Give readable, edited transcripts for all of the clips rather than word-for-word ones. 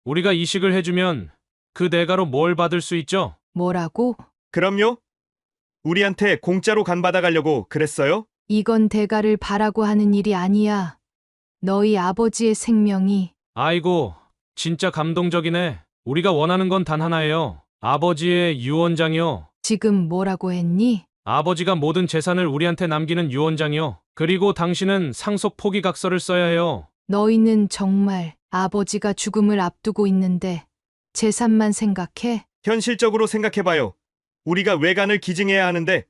우리가 이식을 해주면 그 대가로 뭘 받을 수 있죠? 뭐라고? 그럼요? 우리한테 공짜로 간 받아가려고 그랬어요? 이건 대가를 바라고 하는 일이 아니야. 너희 아버지의 생명이 아이고, 진짜 감동적이네. 우리가 원하는 건 단 하나예요. 아버지의 유언장이요. 지금 뭐라고 했니? 아버지가 모든 재산을 우리한테 남기는 유언장이요. 그리고 당신은 상속 포기각서를 써야 해요. 너희는 정말 아버지가 죽음을 앞두고 있는데 재산만 생각해? 현실적으로 생각해봐요. 우리가 외간을 기증해야 하는데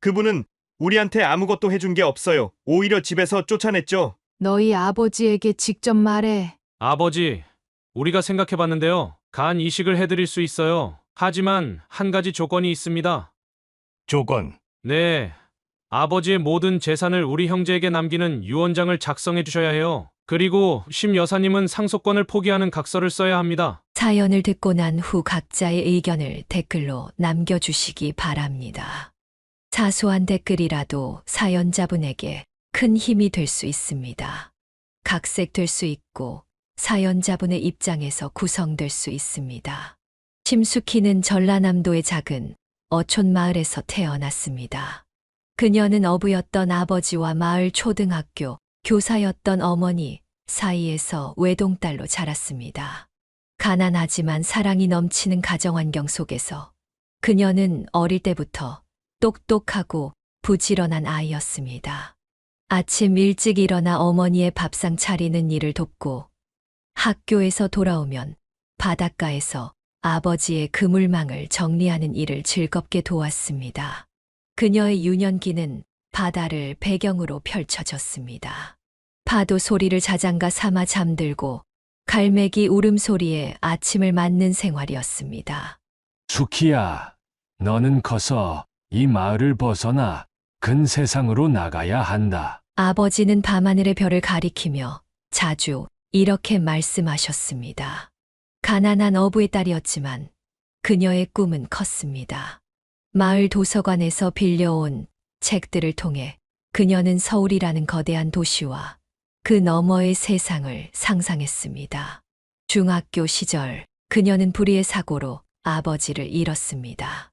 그분은 우리한테 아무것도 해준 게 없어요. 오히려 집에서 쫓아냈죠. 너희 아버지에게 직접 말해. 아버지, 우리가 생각해봤는데요. 간 이식을 해드릴 수 있어요. 하지만 한 가지 조건이 있습니다. 조건. 네. 아버지의 모든 재산을 우리 형제에게 남기는 유언장을 작성해 주셔야 해요. 그리고 심 여사님은 상속권을 포기하는 각서를 써야 합니다. 사연을 듣고 난 후 각자의 의견을 댓글로 남겨주시기 바랍니다. 사소한 댓글이라도 사연자분에게 큰 힘이 될 수 있습니다. 각색될 수 있고 사연자분의 입장에서 구성될 수 있습니다. 심숙희는 전라남도의 작은 어촌 마을에서 태어났습니다. 그녀는 어부였던 아버지와 마을 초등학교 교사였던 어머니 사이에서 외동딸로 자랐습니다. 가난하지만 사랑이 넘치는 가정환경 속에서 그녀는 어릴 때부터 똑똑하고 부지런한 아이였습니다. 아침 일찍 일어나 어머니의 밥상 차리는 일을 돕고 학교에서 돌아오면 바닷가에서 아버지의 그물망을 정리하는 일을 즐겁게 도왔습니다. 그녀의 유년기는 바다를 배경으로 펼쳐졌습니다. 파도 소리를 자장가 삼아 잠들고 갈매기 울음소리에 아침을 맞는 생활이었습니다. 수키야, 너는 커서 이 마을을 벗어나 큰 세상으로 나가야 한다. 아버지는 밤하늘의 별을 가리키며 자주 이렇게 말씀하셨습니다. 가난한 어부의 딸이었지만 그녀의 꿈은 컸습니다. 마을 도서관에서 빌려온 책들을 통해 그녀는 서울이라는 거대한 도시와 그 너머의 세상을 상상했습니다. 중학교 시절 그녀는 불의의 사고로 아버지를 잃었습니다.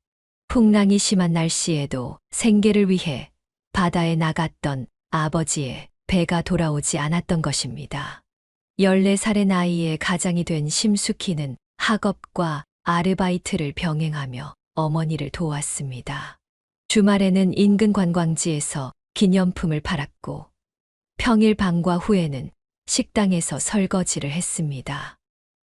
풍랑이 심한 날씨에도 생계를 위해 바다에 나갔던 아버지의 배가 돌아오지 않았던 것입니다. 14살의 나이에 가장이 된 심숙희는 학업과 아르바이트를 병행하며 어머니를 도왔습니다. 주말에는 인근 관광지에서 기념품을 팔았고 평일 방과 후에는 식당에서 설거지를 했습니다.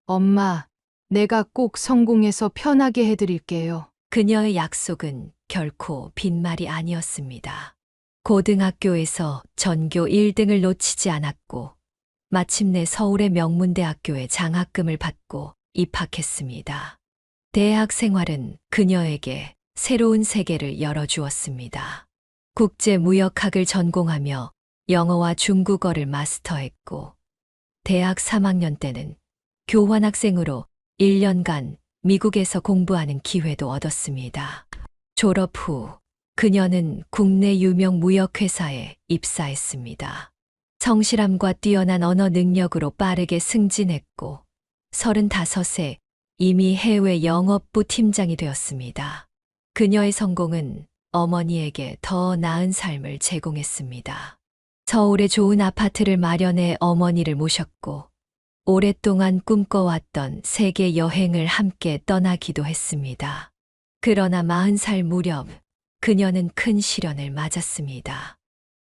엄마, 내가 꼭 성공해서 편하게 해드릴게요. 그녀의 약속은 결코 빈말이 아니었습니다. 고등학교에서 전교 1등을 놓치지 않았고 마침내 서울의 명문대학교에 장학금을 받고 입학했습니다. 대학 생활은 그녀에게 새로운 세계를 열어주었습니다. 국제무역학을 전공하며 영어와 중국어를 마스터했고 대학 3학년 때는 교환학생으로 1년간 미국에서 공부하는 기회도 얻었습니다. 졸업 후 그녀는 국내 유명 무역회사에 입사했습니다. 성실함과 뛰어난 언어 능력으로 빠르게 승진했고 35세 이미 해외 영업부 팀장이 되었습니다. 그녀의 성공은 어머니에게 더 나은 삶을 제공했습니다. 서울에 좋은 아파트를 마련해 어머니를 모셨고 오랫동안 꿈꿔왔던 세계 여행을 함께 떠나기도 했습니다. 그러나 40살 무렵 그녀는 큰 시련을 맞았습니다.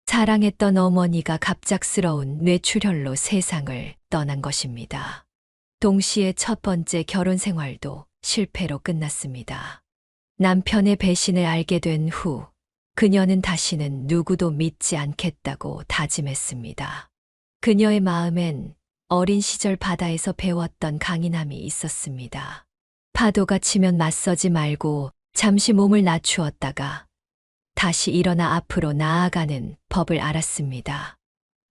사랑했던 어머니가 갑작스러운 뇌출혈로 세상을 떠난 것입니다. 동시에 첫 번째 결혼 생활도 실패로 끝났습니다. 남편의 배신을 알게 된 후 그녀는 다시는 누구도 믿지 않겠다고 다짐했습니다. 그녀의 마음엔 어린 시절 바다에서 배웠던 강인함이 있었습니다. 파도가 치면 맞서지 말고 잠시 몸을 낮추었다가 다시 일어나 앞으로 나아가는 법을 알았습니다.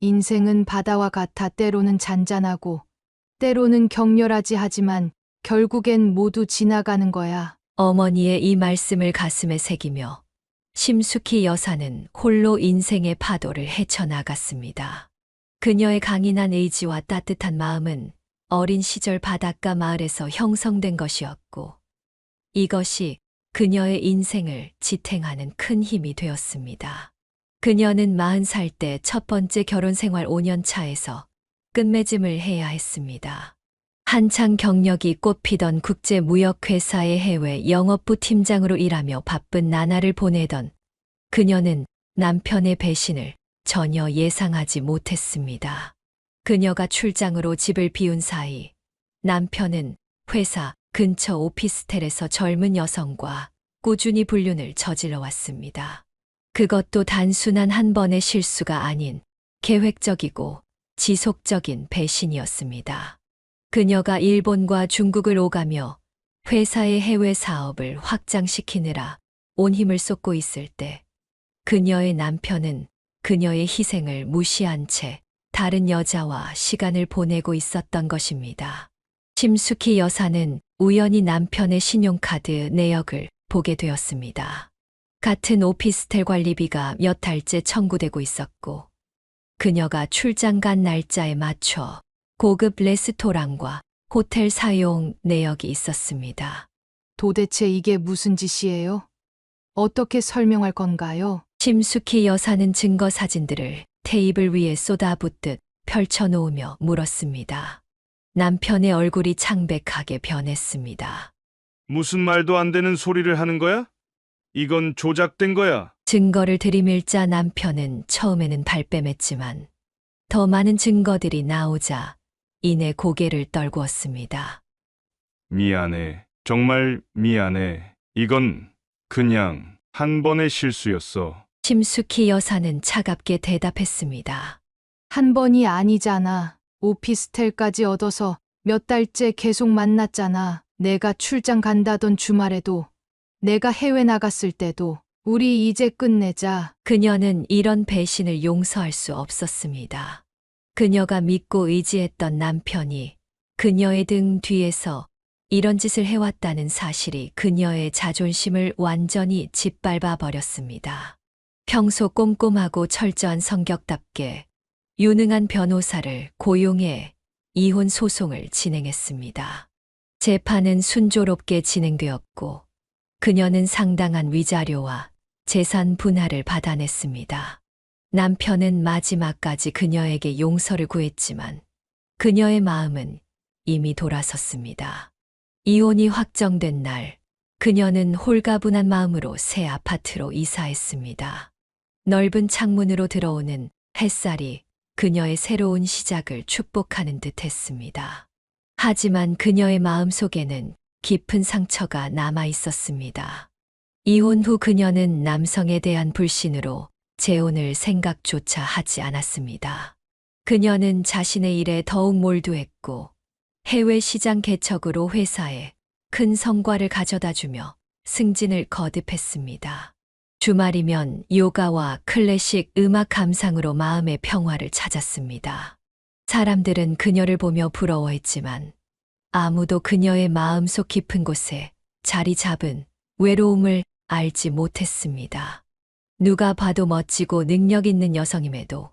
인생은 바다와 같아 때로는 잔잔하고 때로는 격렬하지 하지만 결국엔 모두 지나가는 거야. 어머니의 이 말씀을 가슴에 새기며 심숙희 여사는 홀로 인생의 파도를 헤쳐나갔습니다. 그녀의 강인한 의지와 따뜻한 마음은 어린 시절 바닷가 마을에서 형성된 것이었고, 이것이 그녀의 인생을 지탱하는 큰 힘이 되었습니다. 그녀는 40살 때 첫 번째 결혼 생활 5년 차에서 끝맺음을 해야 했습니다. 한창 경력이 꽃피던 국제무역회사의 해외 영업부 팀장으로 일하며 바쁜 나날을 보내던 그녀는 남편의 배신을 전혀 예상하지 못했습니다. 그녀가 출장으로 집을 비운 사이 남편은 회사 근처 오피스텔에서 젊은 여성과 꾸준히 불륜을 저질러 왔습니다. 그것도 단순한 한 번의 실수가 아닌 계획적이고 지속적인 배신이었습니다. 그녀가 일본과 중국을 오가며 회사의 해외 사업을 확장시키느라 온 힘을 쏟고 있을 때 그녀의 남편은 그녀의 희생을 무시한 채 다른 여자와 시간을 보내고 있었던 것입니다. 심수키 여사는 우연히 남편의 신용카드 내역을 보게 되었습니다. 같은 오피스텔 관리비가 몇 달째 청구되고 있었고, 그녀가 출장 간 날짜에 맞춰 고급 레스토랑과 호텔 사용 내역이 있었습니다. 도대체 이게 무슨 짓이에요? 어떻게 설명할 건가요? 심수키 여사는 증거 사진들을 테이블 위에 쏟아붓듯 펼쳐놓으며 물었습니다. 남편의 얼굴이 창백하게 변했습니다. 무슨 말도 안 되는 소리를 하는 거야? 이건 조작된 거야. 증거를 들이밀자 남편은 처음에는 발뺌했지만 더 많은 증거들이 나오자 이내 고개를 떨구었습니다. 미안해. 정말 미안해. 이건 그냥 한 번의 실수였어. 심수키 여사는 차갑게 대답했습니다. 한 번이 아니잖아. 오피스텔까지 얻어서 몇 달째 계속 만났잖아. 내가 출장 간다던 주말에도, 내가 해외 나갔을 때도. 우리 이제 끝내자. 그녀는 이런 배신을 용서할 수 없었습니다. 그녀가 믿고 의지했던 남편이 그녀의 등 뒤에서 이런 짓을 해왔다는 사실이 그녀의 자존심을 완전히 짓밟아 버렸습니다. 평소 꼼꼼하고 철저한 성격답게 유능한 변호사를 고용해 이혼 소송을 진행했습니다. 재판은 순조롭게 진행되었고 그녀는 상당한 위자료와 재산 분할을 받아냈습니다. 남편은 마지막까지 그녀에게 용서를 구했지만 그녀의 마음은 이미 돌아섰습니다. 이혼이 확정된 날, 그녀는 홀가분한 마음으로 새 아파트로 이사했습니다. 넓은 창문으로 들어오는 햇살이 그녀의 새로운 시작을 축복하는 듯 했습니다. 하지만 그녀의 마음 속에는 깊은 상처가 남아 있었습니다. 이혼 후 그녀는 남성에 대한 불신으로 재혼을 생각조차 하지 않았습니다. 그녀는 자신의 일에 더욱 몰두했고 해외 시장 개척으로 회사에 큰 성과를 가져다 주며 승진을 거듭했습니다. 주말이면 요가와 클래식 음악 감상으로 마음의 평화를 찾았습니다. 사람들은 그녀를 보며 부러워했지만 아무도 그녀의 마음속 깊은 곳에 자리 잡은 외로움을 알지 못했습니다. 누가 봐도 멋지고 능력 있는 여성임에도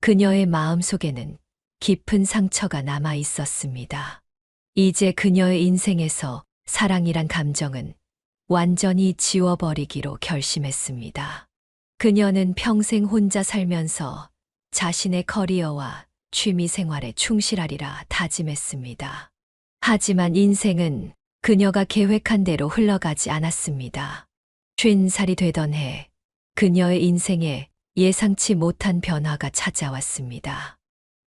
그녀의 마음속에는 깊은 상처가 남아 있었습니다. 이제 그녀의 인생에서 사랑이란 감정은 완전히 지워버리기로 결심했습니다. 그녀는 평생 혼자 살면서 자신의 커리어와 취미 생활에 충실하리라 다짐했습니다. 하지만 인생은 그녀가 계획한 대로 흘러가지 않았습니다. 50살이 되던 해, 그녀의 인생에 예상치 못한 변화가 찾아왔습니다.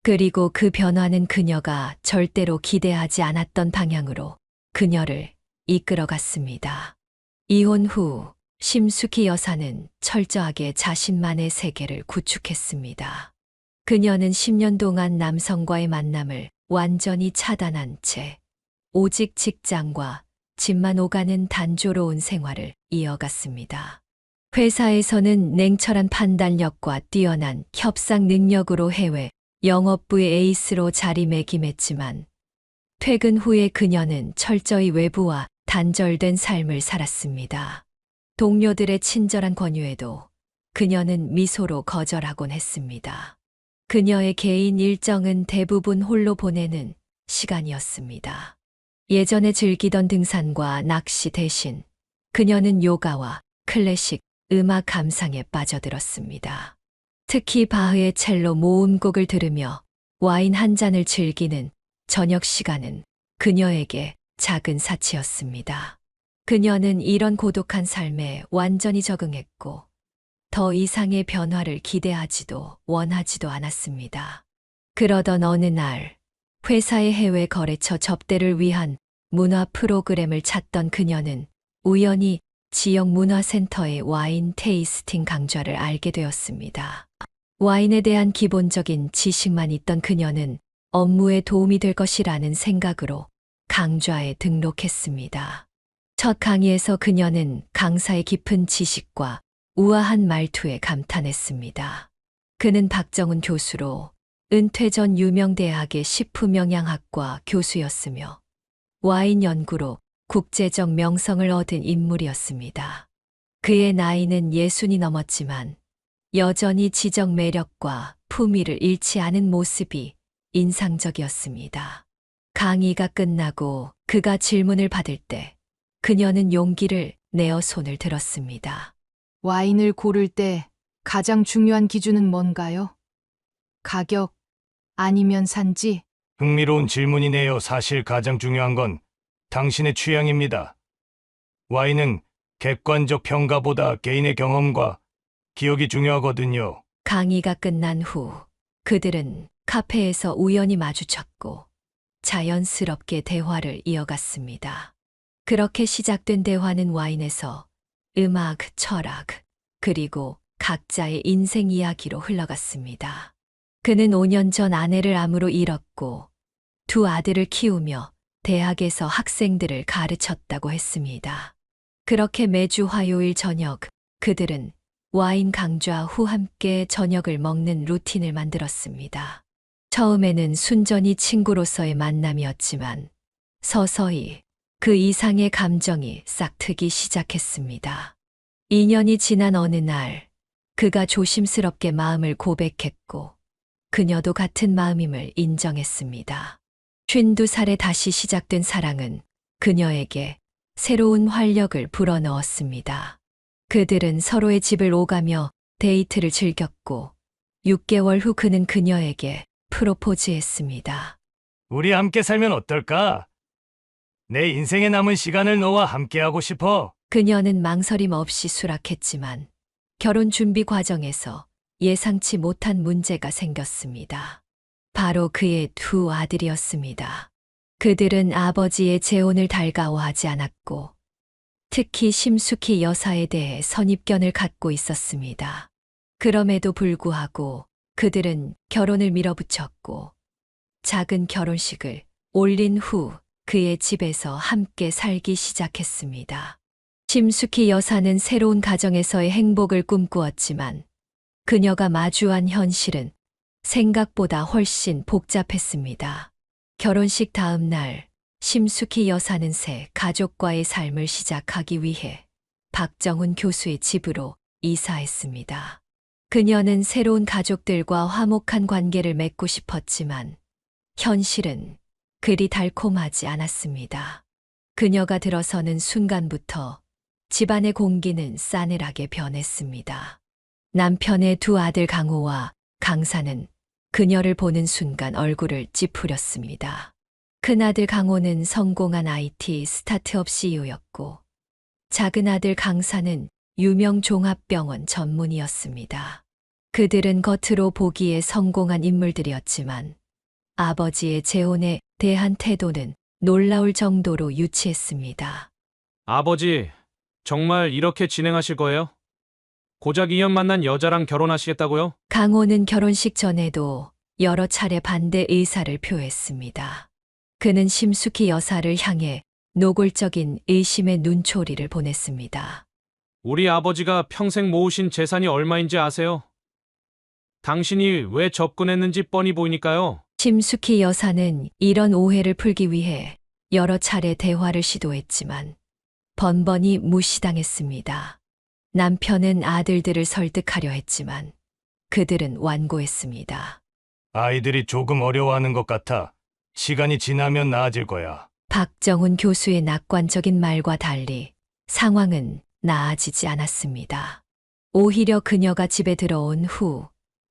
그리고 그 변화는 그녀가 절대로 기대하지 않았던 방향으로 그녀를 이끌어갔습니다. 이혼 후 심수키 여사는 철저하게 자신만의 세계를 구축했습니다. 그녀는 10년 동안 남성과의 만남을 완전히 차단한 채 오직 직장과 집만 오가는 단조로운 생활을 이어갔습니다. 회사에서는 냉철한 판단력과 뛰어난 협상 능력으로 해외 영업부의 에이스로 자리매김했지만 퇴근 후에 그녀는 철저히 외부와 단절된 삶을 살았습니다. 동료들의 친절한 권유에도 그녀는 미소로 거절하곤 했습니다. 그녀의 개인 일정은 대부분 홀로 보내는 시간이었습니다. 예전에 즐기던 등산과 낚시 대신 그녀는 요가와 클래식 음악 감상에 빠져들었습니다. 특히 바흐의 첼로 모음곡을 들으며 와인 한 잔을 즐기는 저녁 시간은 그녀에게 작은 사치였습니다. 그녀는 이런 고독한 삶에 완전히 적응했고 더 이상의 변화를 기대하지도 원하지도 않았습니다. 그러던 어느 날 회사의 해외 거래처 접대를 위한 문화 프로그램을 찾던 그녀는 우연히 지역 문화센터의 와인 테이스팅 강좌를 알게 되었습니다. 와인에 대한 기본적인 지식만 있던 그녀는 업무에 도움이 될 것이라는 생각으로 강좌에 등록했습니다. 첫 강의에서 그녀는 강사의 깊은 지식과 우아한 말투에 감탄했습니다. 그는 박정훈 교수로 은퇴 전 유명 대학의 식품영양학과 교수였으며 와인 연구로 국제적 명성을 얻은 인물이었습니다. 그의 나이는 60이 넘었지만 여전히 지적 매력과 품위를 잃지 않은 모습이 인상적이었습니다. 강의가 끝나고 그가 질문을 받을 때 그녀는 용기를 내어 손을 들었습니다. 와인을 고를 때 가장 중요한 기준은 뭔가요? 가격 아니면 산지? 흥미로운 질문이네요. 사실 가장 중요한 건 당신의 취향입니다. 와인은 객관적 평가보다 개인의 경험과 기억이 중요하거든요. 강의가 끝난 후 그들은 카페에서 우연히 마주쳤고 자연스럽게 대화를 이어갔습니다. 그렇게 시작된 대화는 와인에서 음악, 철학, 그리고 각자의 인생 이야기로 흘러갔습니다. 그는 5년 전 아내를 암으로 잃었고 두 아들을 키우며 대학에서 학생들을 가르쳤다고 했습니다. 그렇게 매주 화요일 저녁 그들은 와인 강좌 후 함께 저녁을 먹는 루틴을 만들었습니다. 처음에는 순전히 친구로서의 만남이었지만 서서히 그 이상의 감정이 싹트기 시작했습니다. 2년이 지난 어느 날 그가 조심스럽게 마음을 고백했고 그녀도 같은 마음임을 인정했습니다. 52살에 다시 시작된 사랑은 그녀에게 새로운 활력을 불어넣었습니다. 그들은 서로의 집을 오가며 데이트를 즐겼고 6개월 후 그는 그녀에게 프로포즈했습니다. 우리 함께 살면 어떨까? 내 인생에 남은 시간을 너와 함께하고 싶어. 그녀는 망설임 없이 수락했지만 결혼 준비 과정에서 예상치 못한 문제가 생겼습니다. 바로 그의 두 아들이었습니다. 그들은 아버지의 재혼을 달가워하지 않았고 특히 심숙희 여사에 대해 선입견을 갖고 있었습니다. 그럼에도 불구하고 그들은 결혼을 밀어붙였고 작은 결혼식을 올린 후 그의 집에서 함께 살기 시작했습니다. 심숙희 여사는 새로운 가정에서의 행복을 꿈꾸었지만 그녀가 마주한 현실은 생각보다 훨씬 복잡했습니다. 결혼식 다음 날 심숙희 여사는 새 가족과의 삶을 시작하기 위해 박정훈 교수의 집으로 이사했습니다. 그녀는 새로운 가족들과 화목한 관계를 맺고 싶었지만 현실은 그리 달콤하지 않았습니다. 그녀가 들어서는 순간부터 집안의 공기는 싸늘하게 변했습니다. 남편의 두 아들 강호와 강사는 그녀를 보는 순간 얼굴을 찌푸렸습니다. 큰아들 강호는 성공한 IT 스타트업 CEO였고 작은 아들 강사는 유명 종합병원 전문의였습니다. 그들은 겉으로 보기에 성공한 인물들이었지만 아버지의 재혼에 대한 태도는 놀라울 정도로 유치했습니다. 아버지, 정말 이렇게 진행하실 거예요? 고작 2년 만난 여자랑 결혼하시겠다고요? 강호는 결혼식 전에도 여러 차례 반대 의사를 표했습니다. 그는 심숙희 여사를 향해 노골적인 의심의 눈초리를 보냈습니다. 우리 아버지가 평생 모으신 재산이 얼마인지 아세요? 당신이 왜 접근했는지 뻔히 보이니까요. 심숙희 여사는 이런 오해를 풀기 위해 여러 차례 대화를 시도했지만 번번이 무시당했습니다. 남편은 아들들을 설득하려 했지만 그들은 완고했습니다. 아이들이 조금 어려워하는 것 같아. 시간이 지나면 나아질 거야. 박정훈 교수의 낙관적인 말과 달리 상황은 나아지지 않았습니다. 오히려 그녀가 집에 들어온 후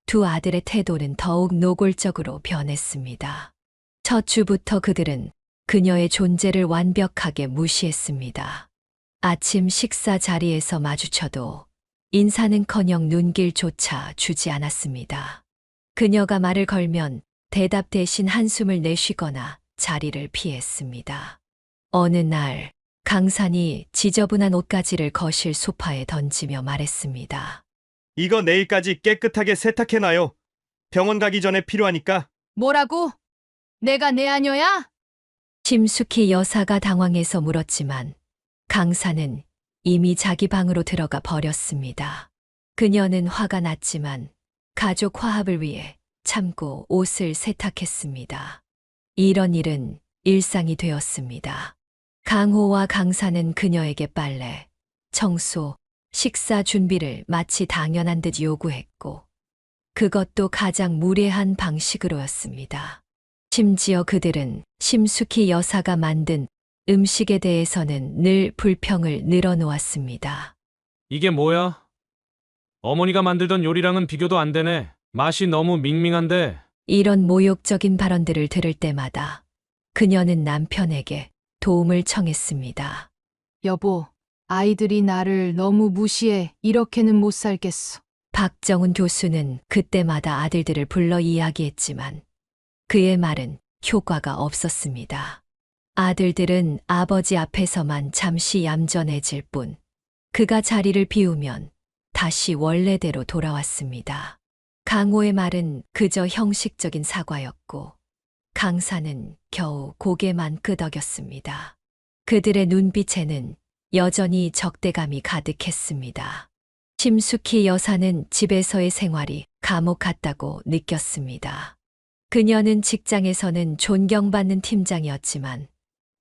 두 아들의 태도는 더욱 노골적으로 변했습니다. 첫 주부터 그들은 그녀의 존재를 완벽하게 무시했습니다. 아침 식사 자리에서 마주쳐도 인사는커녕 눈길조차 주지 않았습니다. 그녀가 말을 걸면 대답 대신 한숨을 내쉬거나 자리를 피했습니다. 어느 날 강산이 지저분한 옷가지를 거실 소파에 던지며 말했습니다. 이거 내일까지 깨끗하게 세탁해놔요. 병원 가기 전에 필요하니까. 뭐라고? 내가 내 아녀야? 심숙희 여사가 당황해서 물었지만 강사는 이미 자기 방으로 들어가 버렸습니다. 그녀는 화가 났지만 가족 화합을 위해 참고 옷을 세탁했습니다. 이런 일은 일상이 되었습니다. 강호와 강사는 그녀에게 빨래, 청소, 식사 준비를 마치 당연한 듯 요구했고 그것도 가장 무례한 방식으로였습니다. 심지어 그들은 심숙희 여사가 만든 음식에 대해서는 늘 불평을 늘어놓았습니다. 이게 뭐야? 어머니가 만들던 요리랑은 비교도 안 되네. 맛이 너무 밍밍한데. 이런 모욕적인 발언들을 들을 때마다 그녀는 남편에게 도움을 청했습니다. 여보, 아이들이 나를 너무 무시해. 이렇게는 못 살겠어. 박정훈 교수는 그때마다 아들들을 불러 이야기했지만 그의 말은 효과가 없었습니다. 아들들은 아버지 앞에서만 잠시 얌전해질 뿐 그가 자리를 비우면 다시 원래대로 돌아왔습니다. 강호의 말은 그저 형식적인 사과였고 강사는 겨우 고개만 끄덕였습니다. 그들의 눈빛에는 여전히 적대감이 가득했습니다. 심숙희 여사는 집에서의 생활이 감옥 같다고 느꼈습니다. 그녀는 직장에서는 존경받는 팀장이었지만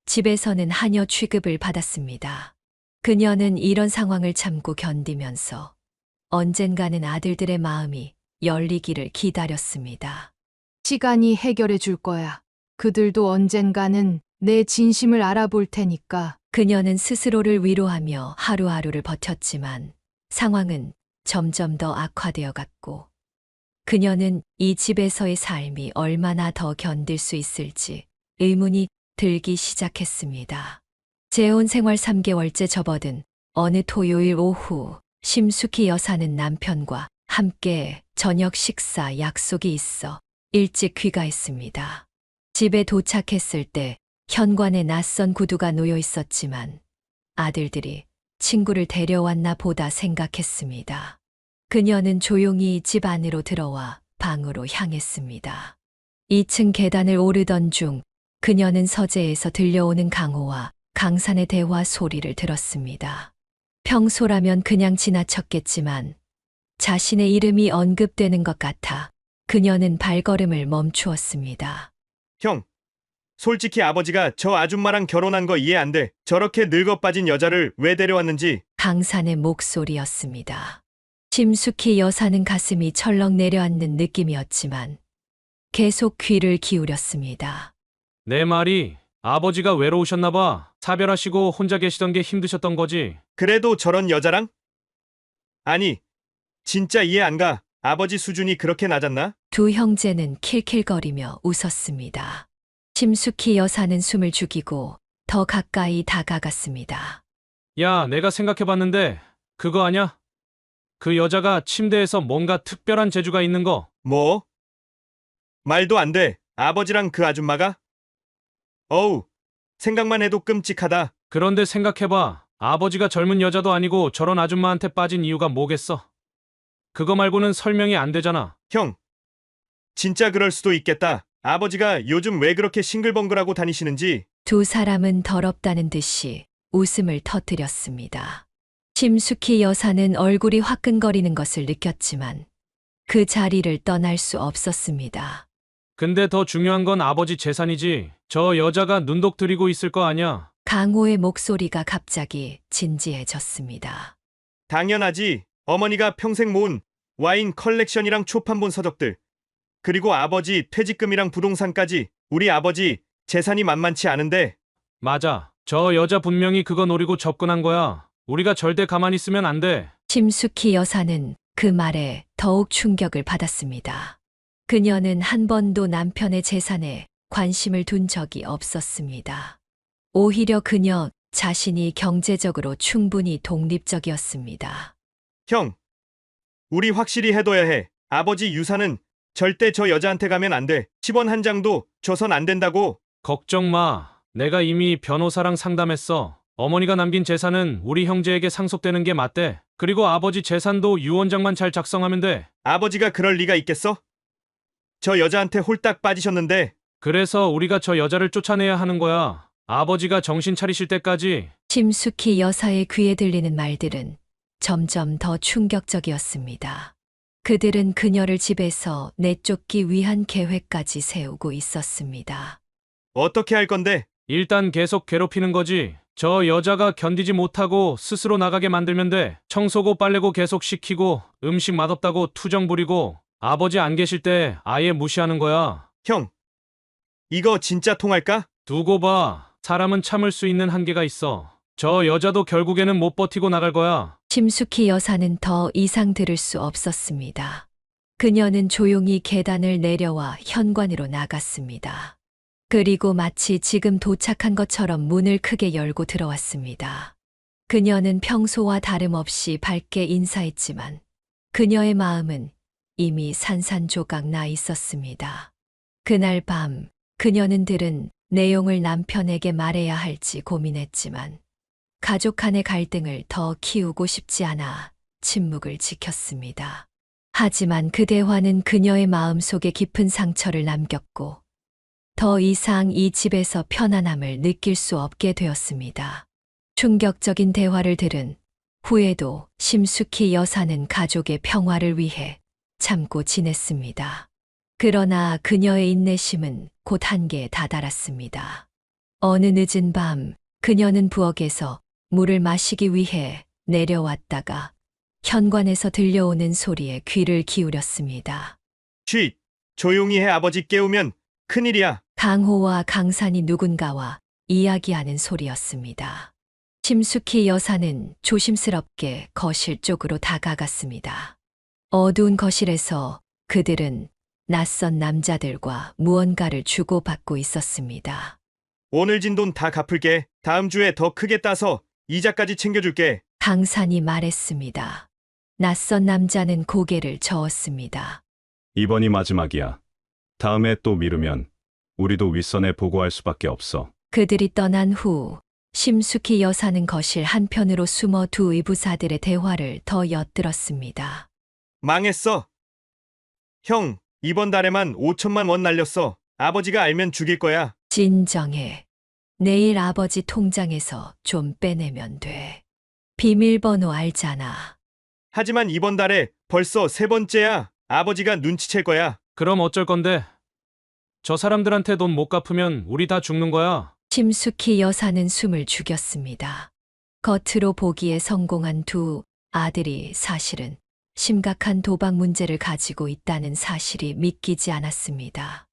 집에서는 하녀 취급을 받았습니다. 그녀는 이런 상황을 참고 견디면서 언젠가는 아들들의 마음이 열리기를 기다렸습니다. 시간이 해결해 줄 거야. 그들도 언젠가는 내 진심을 알아볼 테니까. 그녀는 스스로를 위로하며 하루하루를 버텼지만 상황은 점점 더 악화되어 갔고 그녀는 이 집에서의 삶이 얼마나 더 견딜 수 있을지 의문이 들기 시작했습니다. 재혼 생활 3개월째 접어든 어느 토요일 오후 심숙희 여사는 남편과 함께 저녁 식사 약속이 있어 일찍 귀가했습니다. 집에 도착했을 때 현관에 낯선 구두가 놓여 있었지만 아들들이 친구를 데려왔나 보다 생각했습니다. 그녀는 조용히 집 안으로 들어와 방으로 향했습니다. 2층 계단을 오르던 중 그녀는 서재에서 들려오는 강호와 강산의 대화 소리를 들었습니다. 평소라면 그냥 지나쳤겠지만 자신의 이름이 언급되는 것 같아 그녀는 발걸음을 멈추었습니다. 형, 솔직히 아버지가 저 아줌마랑 결혼한 거 이해 안 돼. 저렇게 늙어 빠진 여자를 왜 데려왔는지. 강산의 목소리였습니다. 심숙희 여사는 가슴이 철렁 내려앉는 느낌이었지만 계속 귀를 기울였습니다. 내 말이 아버지가 외로우셨나 봐. 사별하시고 혼자 계시던 게 힘드셨던 거지. 그래도 저런 여자랑? 아니, 진짜 이해 안 가. 아버지 수준이 그렇게 낮았나? 두 형제는 킬킬거리며 웃었습니다. 심숙희 여사는 숨을 죽이고 더 가까이 다가갔습니다. 야, 내가 생각해봤는데 그거 아냐? 그 여자가 침대에서 뭔가 특별한 재주가 있는 거. 뭐? 말도 안 돼. 아버지랑 그 아줌마가? 어우, 생각만 해도 끔찍하다. 그런데 생각해봐. 아버지가 젊은 여자도 아니고 저런 아줌마한테 빠진 이유가 뭐겠어? 그거 말고는 설명이 안 되잖아. 형, 진짜 그럴 수도 있겠다. 아버지가 요즘 왜 그렇게 싱글벙글하고 다니시는지. 두 사람은 더럽다는 듯이 웃음을 터뜨렸습니다. 심숙희 여사는 얼굴이 화끈거리는 것을 느꼈지만 그 자리를 떠날 수 없었습니다. 근데 더 중요한 건 아버지 재산이지. 저 여자가 눈독 들이고 있을 거 아냐? 강호의 목소리가 갑자기 진지해졌습니다. 당연하지. 어머니가 평생 모은 와인 컬렉션이랑 초판본 서적들. 그리고 아버지 퇴직금이랑 부동산까지 우리 아버지 재산이 만만치 않은데 맞아. 저 여자 분명히 그거 노리고 접근한 거야. 우리가 절대 가만히 있으면 안 돼. 심숙희 여사는 그 말에 더욱 충격을 받았습니다. 그녀는 한 번도 남편의 재산에 관심을 둔 적이 없었습니다. 오히려 그녀 자신이 경제적으로 충분히 독립적이었습니다. 형, 우리 확실히 해둬야 해. 아버지 유산은 절대 저 여자한테 가면 안 돼. 10원 한 장도 줘선 안 된다고. 걱정 마. 내가 이미 변호사랑 상담했어. 어머니가 남긴 재산은 우리 형제에게 상속되는 게 맞대. 그리고 아버지 재산도 유언장만 잘 작성하면 돼. 아버지가 그럴 리가 있겠어? 저 여자한테 홀딱 빠지셨는데 그래서 우리가 저 여자를 쫓아내야 하는 거야. 아버지가 정신 차리실 때까지. 심숙희 여사의 귀에 들리는 말들은 점점 더 충격적이었습니다. 그들은 그녀를 집에서 내쫓기 위한 계획까지 세우고 있었습니다. 어떻게 할 건데? 일단 계속 괴롭히는 거지. 저 여자가 견디지 못하고 스스로 나가게 만들면 돼. 청소고 빨래고 계속 시키고 음식 맛없다고 투정 부리고 아버지 안 계실 때 아예 무시하는 거야. 형, 이거 진짜 통할까? 두고 봐. 사람은 참을 수 있는 한계가 있어. 저 여자도 결국에는 못 버티고 나갈 거야. 심숙희 여사는 더 이상 들을 수 없었습니다. 그녀는 조용히 계단을 내려와 현관으로 나갔습니다. 그리고 마치 지금 도착한 것처럼 문을 크게 열고 들어왔습니다. 그녀는 평소와 다름없이 밝게 인사했지만 그녀의 마음은 이미 산산조각 나 있었습니다. 그날 밤 그녀는 들은 내용을 남편에게 말해야 할지 고민했지만 가족 간의 갈등을 더 키우고 싶지 않아 침묵을 지켰습니다. 하지만 그 대화는 그녀의 마음속에 깊은 상처를 남겼고 더 이상 이 집에서 편안함을 느낄 수 없게 되었습니다. 충격적인 대화를 들은 후에도 심숙희 여사는 가족의 평화를 위해 참고 지냈습니다. 그러나 그녀의 인내심은 곧 한계에 다다랐습니다. 어느 늦은 밤 그녀는 부엌에서 물을 마시기 위해 내려왔다가 현관에서 들려오는 소리에 귀를 기울였습니다. 쉿! 조용히 해. 아버지 깨우면 큰일이야. 강호와 강산이 누군가와 이야기하는 소리였습니다. 심숙희 여사는 조심스럽게 거실 쪽으로 다가갔습니다. 어두운 거실에서 그들은 낯선 남자들과 무언가를 주고받고 있었습니다. 오늘 진 돈 다 갚을게. 다음 주에 더 크게 따서 이자까지 챙겨줄게. 강산이 말했습니다. 낯선 남자는 고개를 저었습니다. 이번이 마지막이야. 다음에 또 미루면 우리도 윗선에 보고할 수밖에 없어. 그들이 떠난 후 심숙희 여사는 거실 한편으로 숨어 두 의부사들의 대화를 더 엿들었습니다. 망했어. 형, 이번 달에만 5천만 원 날렸어. 아버지가 알면 죽일 거야. 진정해. 내일 아버지 통장에서 좀 빼내면 돼. 비밀번호 알잖아. 하지만 이번 달에 벌써 세 번째야. 아버지가 눈치챌 거야. 그럼 어쩔 건데? 저 사람들한테 돈 못 갚으면 우리 다 죽는 거야. 심숙희 여사는 숨을 죽였습니다. 겉으로 보기에 성공한 두 아들이 사실은 심각한 도박 문제를 가지고 있다는 사실이 믿기지 않았습니다.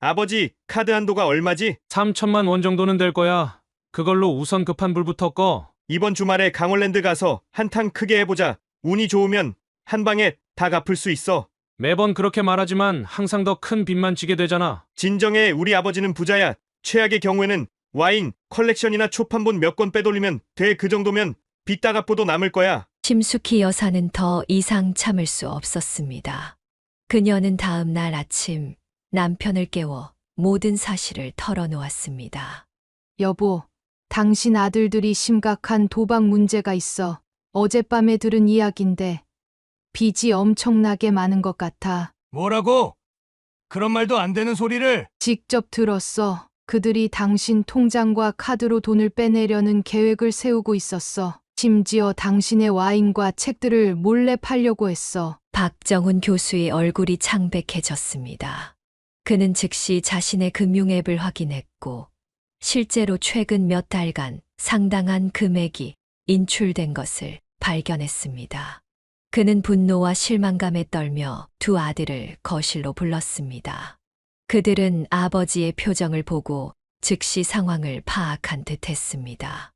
아버지, 카드 한도가 얼마지? 3천만 원 정도는 될 거야. 그걸로 우선 급한 불부터 꺼. 이번 주말에 강원랜드 가서 한탕 크게 해보자. 운이 좋으면 한 방에 다 갚을 수 있어. 매번 그렇게 말하지만 항상 더 큰 빚만 지게 되잖아. 진정해. 우리 아버지는 부자야. 최악의 경우에는 와인, 컬렉션이나 초판본 몇 권 빼돌리면 돼. 그 정도면 빚 다 갚고도 남을 거야. 심숙희 여사는 더 이상 참을 수 없었습니다. 그녀는 다음 날 아침 남편을 깨워 모든 사실을 털어놓았습니다. 여보, 당신 아들들이 심각한 도박 문제가 있어. 어젯밤에 들은 이야긴데 빚이 엄청나게 많은 것 같아. 뭐라고? 그런 말도 안 되는 소리를. 직접 들었어. 그들이 당신 통장과 카드로 돈을 빼내려는 계획을 세우고 있었어. 심지어 당신의 와인과 책들을 몰래 팔려고 했어. 박정훈 교수의 얼굴이 창백해졌습니다. 그는 즉시 자신의 금융앱을 확인했고 실제로 최근 몇 달간 상당한 금액이 인출된 것을 발견했습니다. 그는 분노와 실망감에 떨며 두 아들을 거실로 불렀습니다. 그들은 아버지의 표정을 보고 즉시 상황을 파악한 듯 했습니다.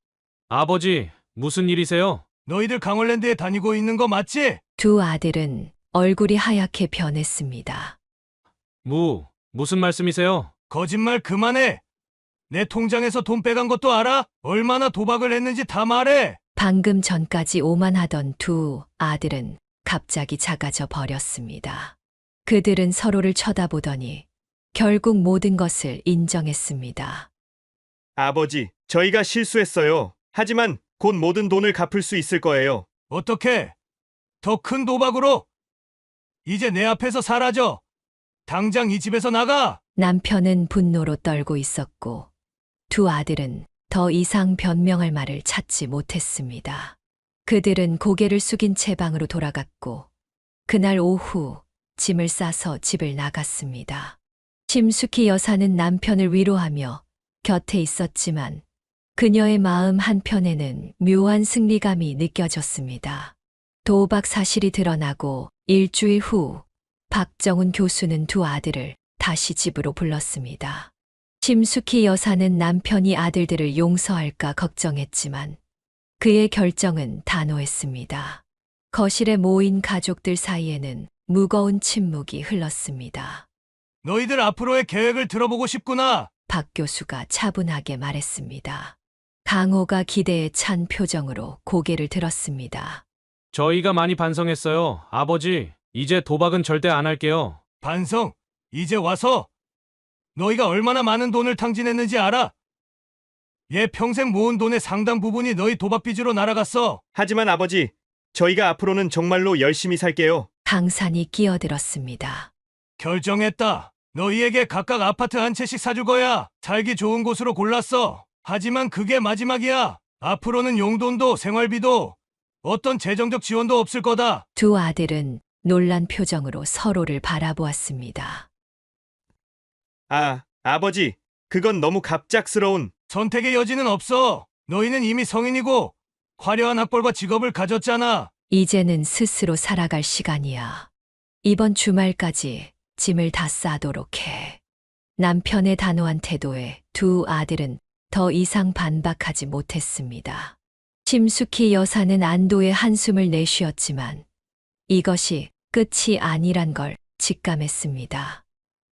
아버지, 무슨 일이세요? 너희들 강원랜드에 다니고 있는 거 맞지? 두 아들은 얼굴이 하얗게 변했습니다. 무슨 말씀이세요? 거짓말 그만해. 내 통장에서 돈 빼간 것도 알아? 얼마나 도박을 했는지 다 말해. 방금 전까지 오만하던 두 아들은 갑자기 작아져 버렸습니다. 그들은 서로를 쳐다보더니 결국 모든 것을 인정했습니다. 아버지, 저희가 실수했어요. 하지만 곧 모든 돈을 갚을 수 있을 거예요. 어떻게? 더 큰 도박으로? 이제 내 앞에서 사라져. 당장 이 집에서 나가. 남편은 분노로 떨고 있었고 두 아들은 더 이상 변명할 말을 찾지 못했습니다. 그들은 고개를 숙인 채 방으로 돌아갔고 그날 오후 짐을 싸서 집을 나갔습니다. 심숙희 여사는 남편을 위로하며 곁에 있었지만 그녀의 마음 한편에는 묘한 승리감이 느껴졌습니다. 도박 사실이 드러나고 일주일 후 박정훈 교수는 두 아들을 다시 집으로 불렀습니다. 심숙희 여사는 남편이 아들들을 용서할까 걱정했지만 그의 결정은 단호했습니다. 거실에 모인 가족들 사이에는 무거운 침묵이 흘렀습니다. 너희들 앞으로의 계획을 들어보고 싶구나. 박 교수가 차분하게 말했습니다. 강호가 기대에 찬 표정으로 고개를 들었습니다. 저희가 많이 반성했어요. 아버지, 이제 도박은 절대 안 할게요. 반성, 이제 와서 너희가 얼마나 많은 돈을 탕진했는지 알아? 얘 평생 모은 돈의 상당 부분이 너희 도박 빚으로 날아갔어. 하지만 아버지, 저희가 앞으로는 정말로 열심히 살게요. 강산이 끼어들었습니다. 결정했다. 너희에게 각각 아파트 한 채씩 사줄 거야. 살기 좋은 곳으로 골랐어. 하지만 그게 마지막이야. 앞으로는 용돈도 생활비도 어떤 재정적 지원도 없을 거다. 두 아들은 놀란 표정으로 서로를 바라보았습니다. 아버지, 그건 너무 갑작스러운. 선택의 여지는 없어. 너희는 이미 성인이고 화려한 학벌과 직업을 가졌잖아. 이제는 스스로 살아갈 시간이야. 이번 주말까지 짐을 다 싸도록 해. 남편의 단호한 태도에 두 아들은 더 이상 반박하지 못했습니다. 심숙희 여사는 안도의 한숨을 내쉬었지만 이것이 끝이 아니란 걸 직감했습니다.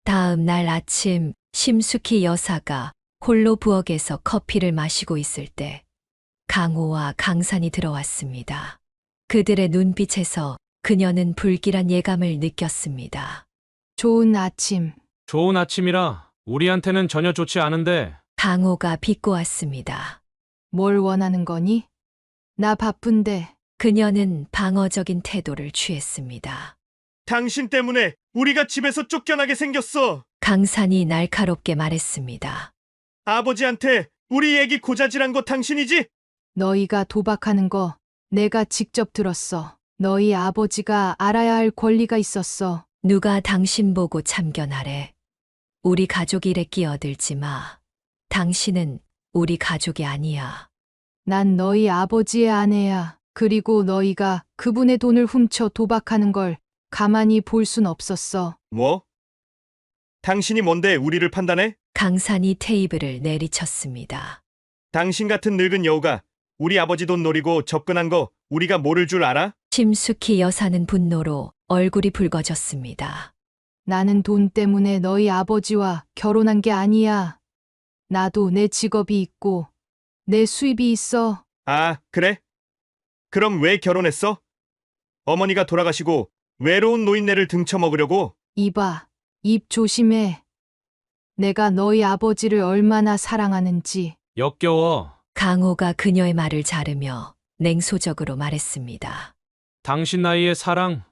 다음 날 아침 심숙희 여사가 홀로 부엌에서 커피를 마시고 있을 때 강호와 강산이 들어왔습니다. 그들의 눈빛에서 그녀는 불길한 예감을 느꼈습니다. 좋은 아침. 좋은 아침이라 우리한테는 전혀 좋지 않은데 강호가 비꼬았습니다. 뭘 원하는 거니? 나 바쁜데. 그녀는 방어적인 태도를 취했습니다. 당신 때문에 우리가 집에서 쫓겨나게 생겼어. 강산이 날카롭게 말했습니다. 아버지한테 우리 얘기 고자질한 거 당신이지? 너희가 도박하는 거 내가 직접 들었어. 너희 아버지가 알아야 할 권리가 있었어. 누가 당신 보고 참견하래. 우리 가족 일에 끼어들지 마. 당신은 우리 가족이 아니야. 난 너희 아버지의 아내야. 그리고 너희가 그분의 돈을 훔쳐 도박하는 걸 가만히 볼 순 없었어. 뭐? 당신이 뭔데 우리를 판단해? 강산이 테이블을 내리쳤습니다. 당신 같은 늙은 여우가 우리 아버지 돈 노리고 접근한 거 우리가 모를 줄 알아? 심숙희 여사는 분노로 얼굴이 붉어졌습니다. 나는 돈 때문에 너희 아버지와 결혼한 게 아니야. 나도 내 직업이 있고 내 수입이 있어. 그래? 그럼 왜 결혼했어? 어머니가 돌아가시고 외로운 노인네를 등쳐먹으려고? 이봐, 입 조심해. 내가 너희 아버지를 얼마나 사랑하는지. 역겨워. 강호가 그녀의 말을 자르며 냉소적으로 말했습니다. 당신 나이에 사랑?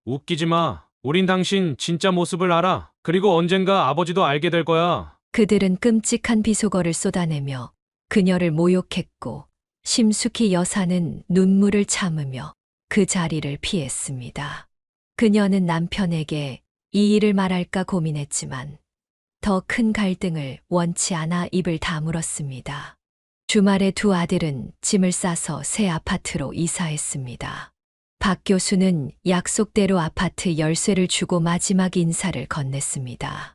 웃기지 마. 우린 당신 진짜 모습을 알아. 그리고 언젠가 아버지도 알게 될 거야. 그들은 끔찍한 비속어를 쏟아내며 그녀를 모욕했고 심숙희 여사는 눈물을 참으며 그 자리를 피했습니다. 그녀는 남편에게 이 일을 말할까 고민했지만 더 큰 갈등을 원치 않아 입을 다물었습니다. 주말에 두 아들은 짐을 싸서 새 아파트로 이사했습니다. 박 교수는 약속대로 아파트 열쇠를 주고 마지막 인사를 건넸습니다.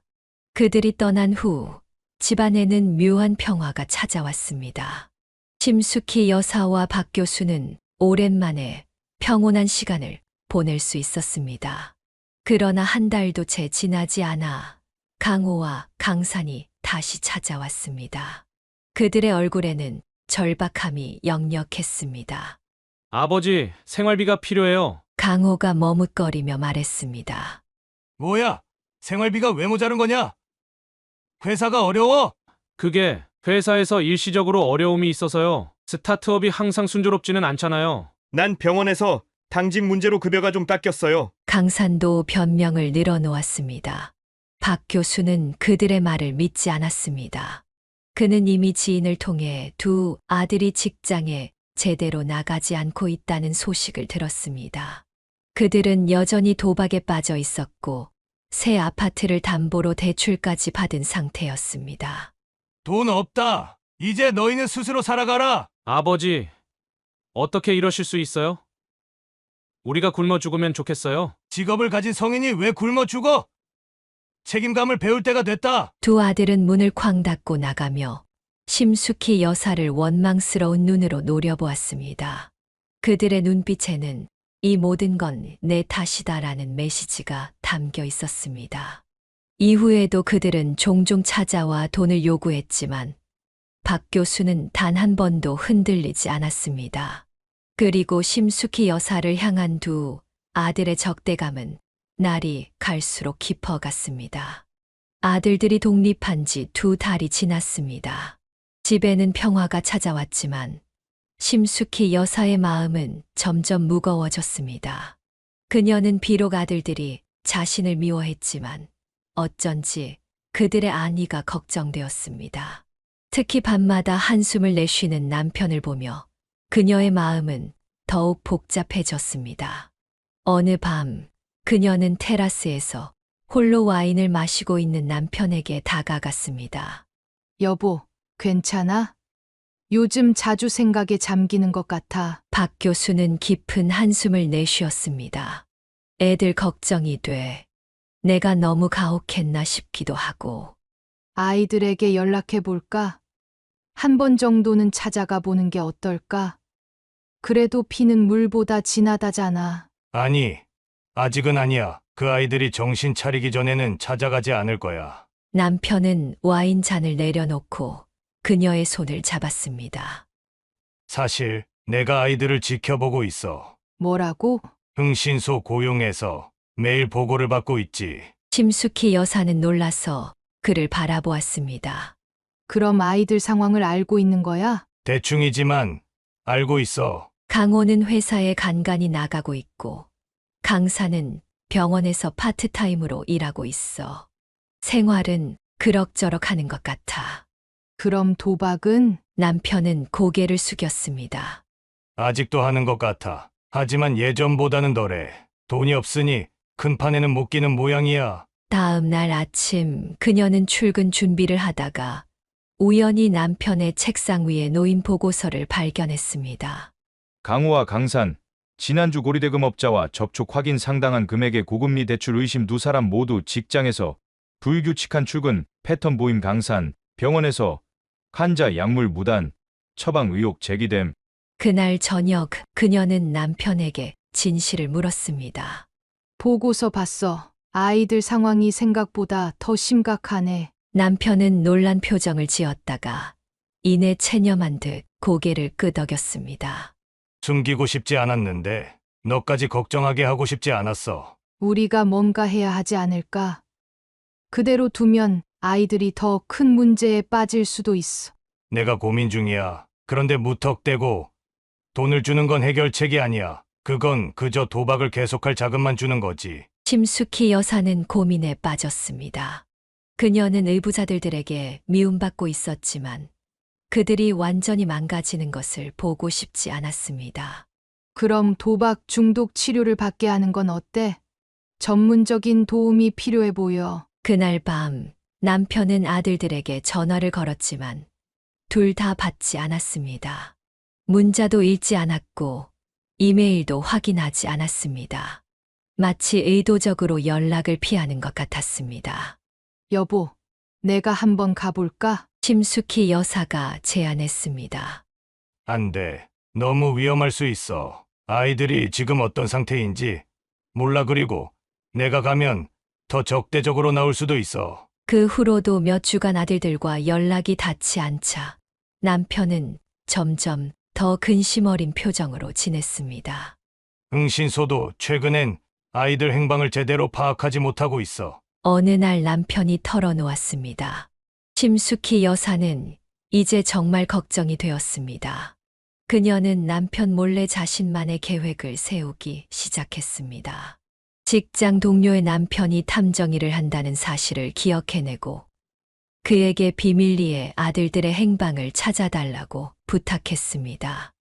그들이 떠난 후 집안에는 묘한 평화가 찾아왔습니다. 심숙희 여사와 박 교수는 오랜만에 평온한 시간을 보낼 수 있었습니다. 그러나 한 달도 채 지나지 않아 강호와 강산이 다시 찾아왔습니다. 그들의 얼굴에는 절박함이 역력했습니다. 아버지, 생활비가 필요해요. 강호가 머뭇거리며 말했습니다. 뭐야? 생활비가 왜 모자른 거냐? 회사가 어려워? 그게 회사에서 일시적으로 어려움이 있어서요. 스타트업이 항상 순조롭지는 않잖아요. 난 병원에서 당직 문제로 급여가 좀 깎였어요. 강산도 변명을 늘어놓았습니다. 박 교수는 그들의 말을 믿지 않았습니다. 그는 이미 지인을 통해 두 아들이 직장에 제대로 나가지 않고 있다는 소식을 들었습니다. 그들은 여전히 도박에 빠져 있었고 새 아파트를 담보로 대출까지 받은 상태였습니다. 돈 없다. 이제 너희는 스스로 살아가라. 아버지, 어떻게 이러실 수 있어요? 우리가 굶어 죽으면 좋겠어요. 직업을 가진 성인이 왜 굶어 죽어? 책임감을 배울 때가 됐다. 두 아들은 문을 쾅 닫고 나가며 심숙희 여사를 원망스러운 눈으로 노려보았습니다. 그들의 눈빛에는 이 모든 건 내 탓이다라는 메시지가 담겨 있었습니다. 이후에도 그들은 종종 찾아와 돈을 요구했지만 박 교수는 단 한 번도 흔들리지 않았습니다. 그리고 심숙희 여사를 향한 두 아들의 적대감은 날이 갈수록 깊어갔습니다. 아들들이 독립한 지 2달이 지났습니다. 집에는 평화가 찾아왔지만 심숙희 여사의 마음은 점점 무거워졌습니다. 그녀는 비록 아들들이 자신을 미워했지만 어쩐지 그들의 안위가 걱정되었습니다. 특히 밤마다 한숨을 내쉬는 남편을 보며 그녀의 마음은 더욱 복잡해졌습니다. 어느 밤 그녀는 테라스에서 홀로 와인을 마시고 있는 남편에게 다가갔습니다. 여보, 괜찮아? 요즘 자주 생각에 잠기는 것 같아. 박 교수는 깊은 한숨을 내쉬었습니다. 애들 걱정이 돼. 내가 너무 가혹했나 싶기도 하고. 아이들에게 연락해 볼까? 한 번 정도는 찾아가 보는 게 어떨까? 그래도 피는 물보다 진하다잖아. 아니, 아직은 아니야. 그 아이들이 정신 차리기 전에는 찾아가지 않을 거야. 남편은 와인잔을 내려놓고 그녀의 손을 잡았습니다. 사실 내가 아이들을 지켜보고 있어. 뭐라고? 흥신소 고용해서 매일 보고를 받고 있지. 심숙희 여사는 놀라서 그를 바라보았습니다. 그럼 아이들 상황을 알고 있는 거야? 대충이지만 알고 있어. 강호는 회사에 간간히 나가고 있고 강사는 병원에서 파트타임으로 일하고 있어. 생활은 그럭저럭 하는 것 같아. 그럼 도박은? 남편은 고개를 숙였습니다. 아직도 하는 것 같아. 하지만 예전보다는 덜해. 돈이 없으니 큰 판에는 못 끼는 모양이야. 다음 날 아침 그녀는 출근 준비를 하다가 우연히 남편의 책상 위에 놓인 보고서를 발견했습니다. 강호와 강산, 지난주 고리대금업자와 접촉 확인 상당한 금액의 고금리 대출 의심 두 사람 모두 직장에서 불규칙한 출근 패턴 보임 강산, 병원에서 환자 약물 무단, 처방 의혹 제기됨. 그날 저녁 그녀는 남편에게 진실을 물었습니다. 보고서 봤어. 아이들 상황이 생각보다 더 심각하네. 남편은 놀란 표정을 지었다가 이내 체념한 듯 고개를 끄덕였습니다. 숨기고 싶지 않았는데 너까지 걱정하게 하고 싶지 않았어. 우리가 뭔가 해야 하지 않을까? 그대로 두면 아이들이 더 큰 문제에 빠질 수도 있어. 내가 고민 중이야. 그런데 무턱대고 돈을 주는 건 해결책이 아니야. 그건 그저 도박을 계속할 자금만 주는 거지. 심숙희 여사는 고민에 빠졌습니다. 그녀는 의부자들에게 미움받고 있었지만 그들이 완전히 망가지는 것을 보고 싶지 않았습니다. 그럼 도박 중독 치료를 받게 하는 건 어때? 전문적인 도움이 필요해 보여. 그날 밤 남편은 아들들에게 전화를 걸었지만 둘 다 받지 않았습니다. 문자도 읽지 않았고 이메일도 확인하지 않았습니다. 마치 의도적으로 연락을 피하는 것 같았습니다. 여보, 내가 한번 가볼까? 심숙희 여사가 제안했습니다. 안 돼. 너무 위험할 수 있어. 아이들이 지금 어떤 상태인지 몰라. 그리고 내가 가면 더 적대적으로 나올 수도 있어. 그 후로도 몇 주간 아들들과 연락이 닿지 않자 남편은 점점 더 근심 어린 표정으로 지냈습니다. 응신소도 최근엔 아이들 행방을 제대로 파악하지 못하고 있어. 어느 날 남편이 털어놓았습니다. 심숙희 여사는 이제 정말 걱정이 되었습니다. 그녀는 남편 몰래 자신만의 계획을 세우기 시작했습니다. 직장 동료의 남편이 탐정 일을 한다는 사실을 기억해내고 그에게 비밀리에 아들들의 행방을 찾아달라고 부탁했습니다.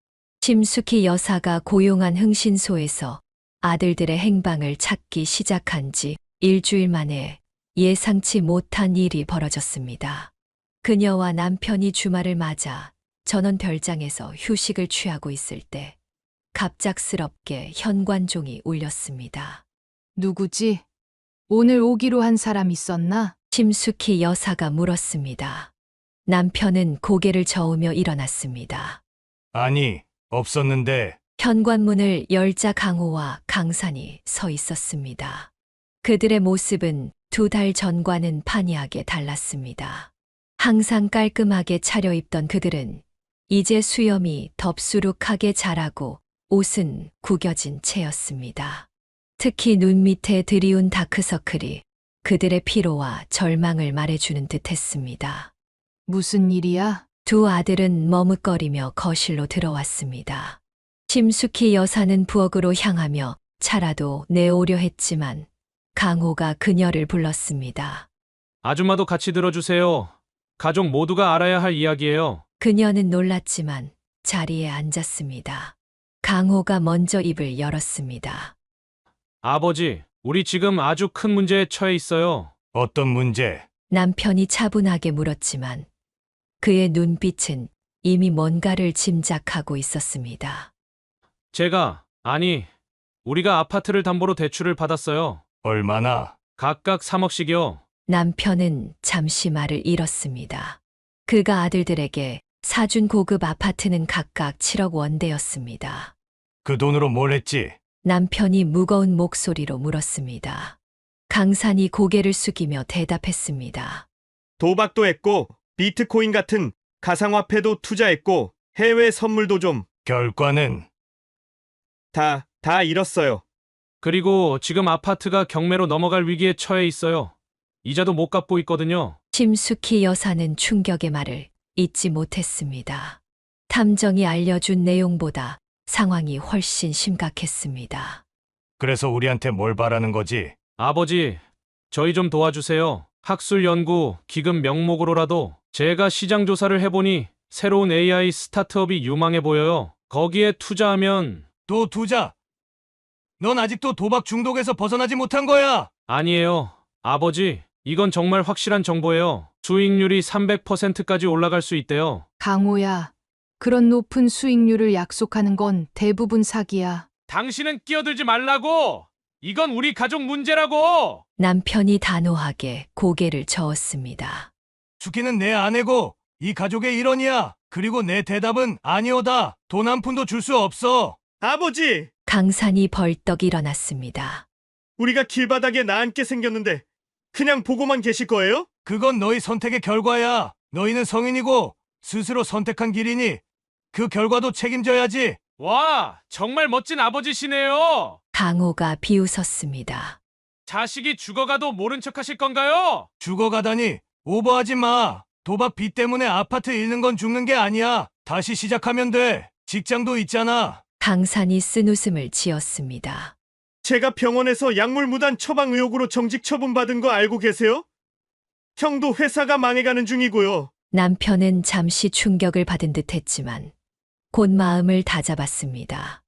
심숙희 여사가 고용한 흥신소에서 아들들의 행방을 찾기 시작한 지 일주일 만에 예상치 못한 일이 벌어졌습니다. 그녀와 남편이 주말을 맞아 전원 별장에서 휴식을 취하고 있을 때 갑작스럽게 현관종이 울렸습니다. 누구지? 오늘 오기로 한 사람 있었나? 심숙희 여사가 물었습니다. 남편은 고개를 저으며 일어났습니다. 아니, 없었는데. 현관문을 열자 강호와 강산이 서 있었습니다. 그들의 모습은 2달 전과는 판이하게 달랐습니다. 항상 깔끔하게 차려입던 그들은 이제 수염이 덥수룩하게 자라고 옷은 구겨진 채였습니다. 특히 눈 밑에 드리운 다크서클이 그들의 피로와 절망을 말해주는 듯 했습니다. 무슨 일이야? 두 아들은 머뭇거리며 거실로 들어왔습니다. 심숙희 여사는 부엌으로 향하며 차라도 내오려 했지만 강호가 그녀를 불렀습니다. 아줌마도 같이 들어주세요. 가족 모두가 알아야 할 이야기예요. 그녀는 놀랐지만 자리에 앉았습니다. 강호가 먼저 입을 열었습니다. 아버지, 우리 지금 아주 큰 문제에 처해 있어요. 어떤 문제? 남편이 차분하게 물었지만 그의 눈빛은 이미 뭔가를 짐작하고 있었습니다. 우리가 아파트를 담보로 대출을 받았어요. 얼마나? 각각 3억씩이요. 남편은 잠시 말을 잃었습니다. 그가 아들들에게 사준 고급 아파트는 각각 7억 원대였습니다. 그 돈으로 뭘 했지? 남편이 무거운 목소리로 물었습니다. 강산이 고개를 숙이며 대답했습니다. 도박도 했고 비트코인 같은 가상화폐도 투자했고 해외 선물도 좀 결과는? 다 잃었어요. 그리고 지금 아파트가 경매로 넘어갈 위기에 처해 있어요. 이자도 못 갚고 있거든요. 심숙희 여사는 충격의 말을 잊지 못했습니다. 탐정이 알려준 내용보다 상황이 훨씬 심각했습니다. 그래서 우리한테 뭘 바라는 거지? 아버지, 저희 좀 도와주세요. 학술 연구 기금 명목으로라도. 제가 시장 조사를 해보니 새로운 AI 스타트업이 유망해 보여요. 거기에 투자하면. 또 투자? 넌 아직도 도박 중독에서 벗어나지 못한 거야! 아니에요. 아버지, 이건 정말 확실한 정보예요. 수익률이 300%까지 올라갈 수 있대요. 강호야, 그런 높은 수익률을 약속하는 건 대부분 사기야. 당신은 끼어들지 말라고! 이건 우리 가족 문제라고! 남편이 단호하게 고개를 저었습니다. 죽기는 내 아내고 이 가족의 일원이야. 그리고 내 대답은 아니오다. 돈 한 푼도 줄 수 없어. 아버지! 강산이 벌떡 일어났습니다. 우리가 길바닥에 나앉게 생겼는데 그냥 보고만 계실 거예요? 그건 너희 선택의 결과야. 너희는 성인이고 스스로 선택한 길이니 그 결과도 책임져야지. 와, 정말 멋진 아버지시네요. 강호가 비웃었습니다. 자식이 죽어가도 모른 척 하실 건가요? 죽어가다니 오버하지 마. 도박 빚 때문에 아파트 잃는 건 죽는 게 아니야. 다시 시작하면 돼. 직장도 있잖아. 강산이 쓴웃음을 지었습니다. 제가 병원에서 약물 무단 처방 의혹으로 정직 처분받은 거 알고 계세요? 형도 회사가 망해가는 중이고요. 남편은 잠시 충격을 받은 듯했지만 곧 마음을 다잡았습니다.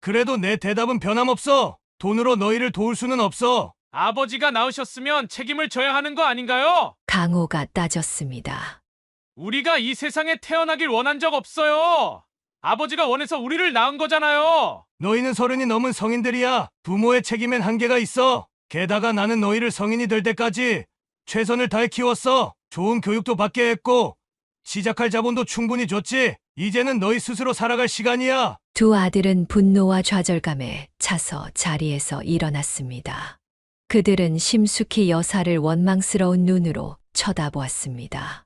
그래도 내 대답은 변함없어. 돈으로 너희를 도울 수는 없어. 아버지가 나으셨으면 책임을 져야 하는 거 아닌가요? 강호가 따졌습니다. 우리가 이 세상에 태어나길 원한 적 없어요. 아버지가 원해서 우리를 낳은 거잖아요. 너희는 30이 넘은 성인들이야. 부모의 책임엔 한계가 있어. 게다가 나는 너희를 성인이 될 때까지 최선을 다해 키웠어. 좋은 교육도 받게 했고 시작할 자본도 충분히 줬지. 이제는 너희 스스로 살아갈 시간이야. 두 아들은 분노와 좌절감에 차서 자리에서 일어났습니다. 그들은 심숙희 여사를 원망스러운 눈으로 쳐다보았습니다.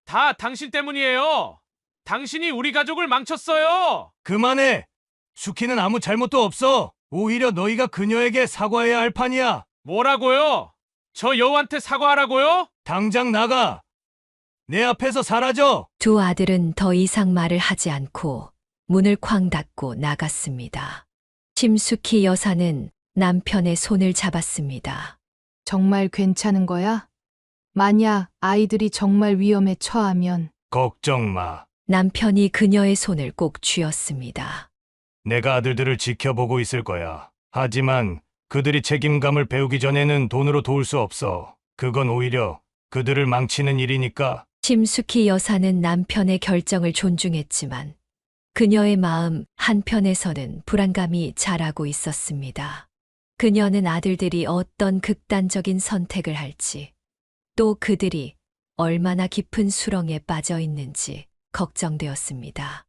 다 당신 때문이에요. 당신이 우리 가족을 망쳤어요. 그만해. 수키는 아무 잘못도 없어. 오히려 너희가 그녀에게 사과해야 할 판이야. 뭐라고요? 저 여우한테 사과하라고요? 당장 나가. 내 앞에서 사라져. 두 아들은 더 이상 말을 하지 않고 문을 쾅 닫고 나갔습니다. 심숙희 여사는 남편의 손을 잡았습니다. 정말 괜찮은 거야? 만약 아이들이 정말 위험에 처하면 걱정 마. 남편이 그녀의 손을 꼭 쥐었습니다. 내가 아들들을 지켜보고 있을 거야. 하지만 그들이 책임감을 배우기 전에는 돈으로 도울 수 없어. 그건 오히려 그들을 망치는 일이니까. 심숙희 여사는 남편의 결정을 존중했지만 그녀의 마음 한편에서는 불안감이 자라고 있었습니다. 그녀는 아들들이 어떤 극단적인 선택을 할지, 또 그들이 얼마나 깊은 수렁에 빠져 있는지 걱정되었습니다.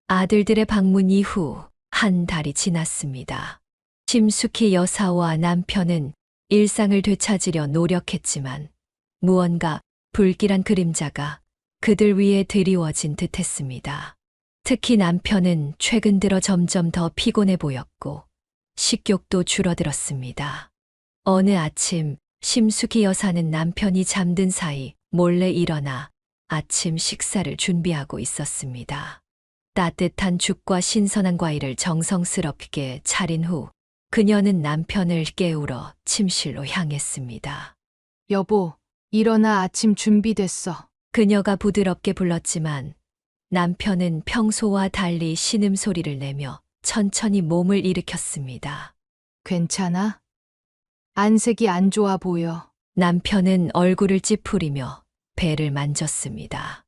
아들들의 방문 이후 한 달이 지났습니다. 심숙희 여사와 남편은 일상을 되찾으려 노력했지만 무언가 불길한 그림자가 그들 위에 드리워진 듯했습니다. 특히 남편은 최근 들어 점점 더 피곤해 보였고 식욕도 줄어들었습니다. 어느 아침 심숙희 여사는 남편이 잠든 사이 몰래 일어나 아침 식사를 준비하고 있었습니다. 따뜻한 죽과 신선한 과일을 정성스럽게 차린 후 그녀는 남편을 깨우러 침실로 향했습니다. 여보, 일어나 아침 준비됐어. 그녀가 부드럽게 불렀지만 남편은 평소와 달리 신음소리를 내며 천천히 몸을 일으켰습니다. 괜찮아? 안색이 안 좋아 보여. 남편은 얼굴을 찌푸리며 배를 만졌습니다.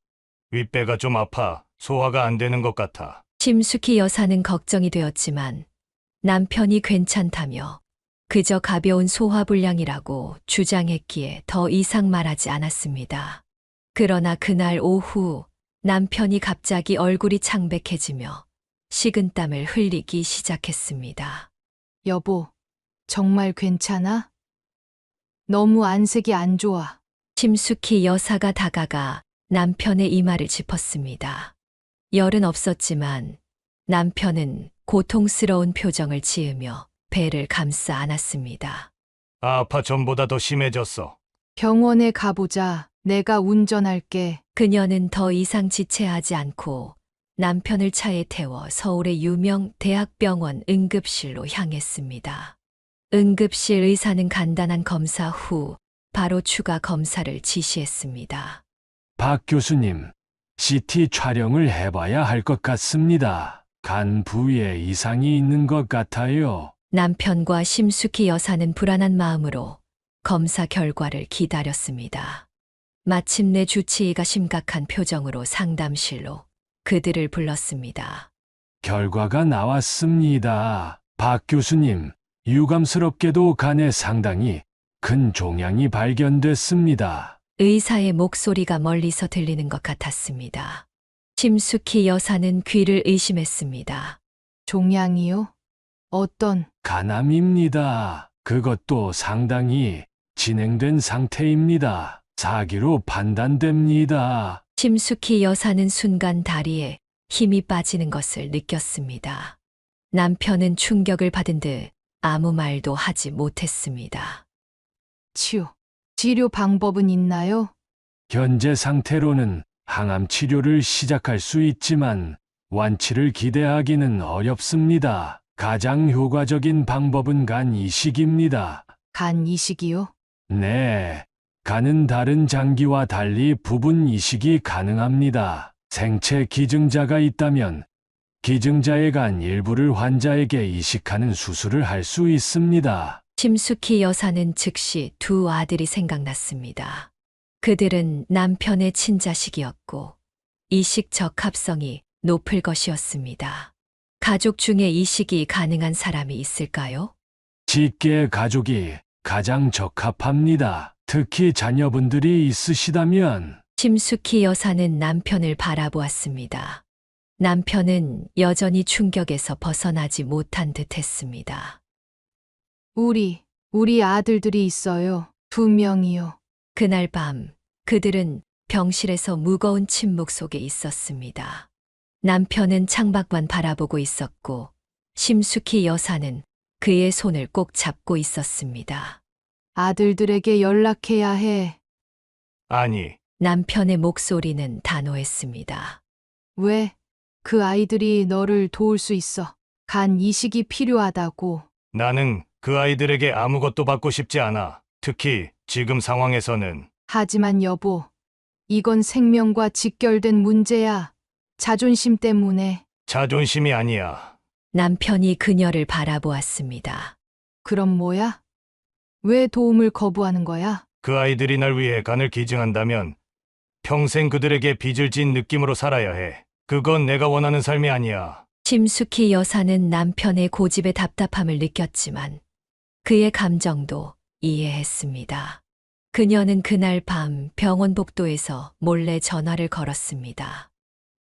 윗배가 좀 아파. 소화가 안 되는 것 같아. 심숙희 여사는 걱정이 되었지만 남편이 괜찮다며 그저 가벼운 소화불량이라고 주장했기에 더 이상 말하지 않았습니다. 그러나 그날 오후 남편이 갑자기 얼굴이 창백해지며 식은땀을 흘리기 시작했습니다. 여보, 정말 괜찮아? 너무 안색이 안 좋아. 심숙희 여사가 다가가 남편의 이마를 짚었습니다. 열은 없었지만 남편은 고통스러운 표정을 지으며 배를 감싸 안았습니다. 아파 전보다 더 심해졌어. 병원에 가보자. 내가 운전할게. 그녀는 더 이상 지체하지 않고 남편을 차에 태워 서울의 유명 대학병원 응급실로 향했습니다. 응급실 의사는 간단한 검사 후 바로 추가 검사를 지시했습니다. 박 교수님, CT 촬영을 해봐야 할 것 같습니다. 간 부위에 이상이 있는 것 같아요. 남편과 심숙희 여사는 불안한 마음으로 검사 결과를 기다렸습니다. 마침내 주치의가 심각한 표정으로 상담실로 그들을 불렀습니다. 결과가 나왔습니다. 박 교수님, 유감스럽게도 간에 상당히 큰 종양이 발견됐습니다. 의사의 목소리가 멀리서 들리는 것 같았습니다. 심숙희 여사는 귀를 의심했습니다. 종양이요? 어떤? 간암입니다. 그것도 상당히 진행된 상태입니다. 사기로 판단됩니다. 심숙희 여사는 순간 다리에 힘이 빠지는 것을 느꼈습니다. 남편은 충격을 받은 듯 아무 말도 하지 못했습니다. 치료 방법은 있나요? 현재 상태로는 항암 치료를 시작할 수 있지만 완치를 기대하기는 어렵습니다. 가장 효과적인 방법은 간 이식입니다. 간 이식이요? 네, 간은 다른 장기와 달리 부분 이식이 가능합니다. 생체 기증자가 있다면 기증자의 간 일부를 환자에게 이식하는 수술을 할 수 있습니다. 심숙희 여사는 즉시 두 아들이 생각났습니다. 그들은 남편의 친자식이었고 이식 적합성이 높을 것이었습니다. 가족 중에 이식이 가능한 사람이 있을까요? 직계 가족이 가장 적합합니다. 특히 자녀분들이 있으시다면 심숙희 여사는 남편을 바라보았습니다. 남편은 여전히 충격에서 벗어나지 못한 듯 했습니다. 우리 아들들이 있어요. 2명이요. 그날 밤 그들은 병실에서 무거운 침묵 속에 있었습니다. 남편은 창밖만 바라보고 있었고 심숙희 여사는 그의 손을 꼭 잡고 있었습니다. 아들들에게 연락해야 해. 아니, 남편의 목소리는 단호했습니다. 왜? 그 아이들이 너를 도울 수 있어. 간 이식이 필요하다고. 나는 그 아이들에게 아무것도 받고 싶지 않아. 특히 지금 상황에서는. 하지만 여보, 이건 생명과 직결된 문제야. 자존심 때문에. 자존심이 아니야. 남편이 그녀를 바라보았습니다. 그럼 뭐야? 왜 도움을 거부하는 거야? 그 아이들이 날 위해 간을 기증한다면 평생 그들에게 빚을 진 느낌으로 살아야 해. 그건 내가 원하는 삶이 아니야. 심숙희 여사는 남편의 고집에 답답함을 느꼈지만 그의 감정도 이해했습니다. 그녀는 그날 밤 병원 복도에서 몰래 전화를 걸었습니다.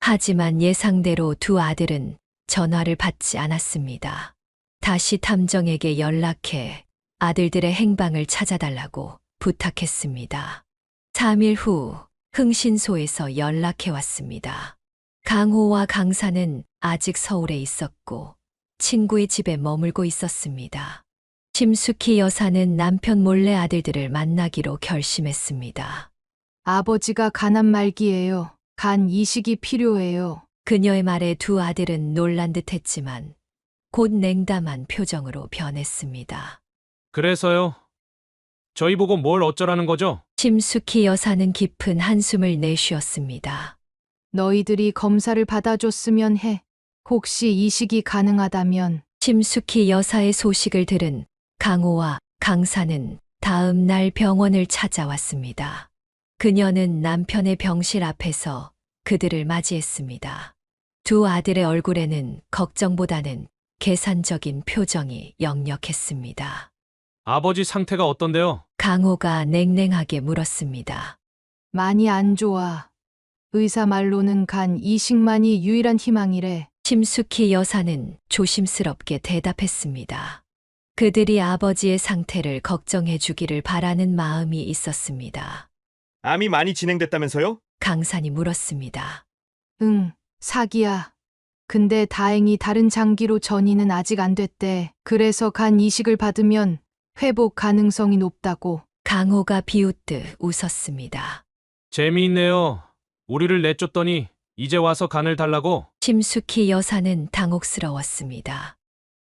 하지만 예상대로 두 아들은 전화를 받지 않았습니다. 다시 탐정에게 연락해 아들들의 행방을 찾아달라고 부탁했습니다. 3일 후 흥신소에서 연락해 왔습니다. 강호와 강사는 아직 서울에 있었고 친구의 집에 머물고 있었습니다. 심숙희 여사는 남편 몰래 아들들을 만나기로 결심했습니다. 아버지가 가난 말기예요. 간 이식이 필요해요. 그녀의 말에 두 아들은 놀란 듯 했지만 곧 냉담한 표정으로 변했습니다. 그래서요? 저희 보고 뭘 어쩌라는 거죠? 심숙희 여사는 깊은 한숨을 내쉬었습니다. 너희들이 검사를 받아줬으면 해. 혹시 이식이 가능하다면. 심숙희 여사의 소식을 들은 강호와 강사는 다음 날 병원을 찾아왔습니다. 그녀는 남편의 병실 앞에서 그들을 맞이했습니다. 두 아들의 얼굴에는 걱정보다는 계산적인 표정이 역력했습니다. 아버지 상태가 어떤데요? 강호가 냉랭하게 물었습니다. 많이 안 좋아. 의사 말로는 간 이식만이 유일한 희망이래. 심숙희 여사는 조심스럽게 대답했습니다. 그들이 아버지의 상태를 걱정해 주기를 바라는 마음이 있었습니다. 암이 많이 진행됐다면서요? 강산이 물었습니다. 응, 사기야. 근데 다행히 다른 장기로 전이는 아직 안 됐대. 그래서 간 이식을 받으면 회복 가능성이 높다고. 강호가 비웃듯 웃었습니다. 재미있네요. 우리를 내쫓더니 이제 와서 간을 달라고? 심숙희 여사는 당혹스러웠습니다.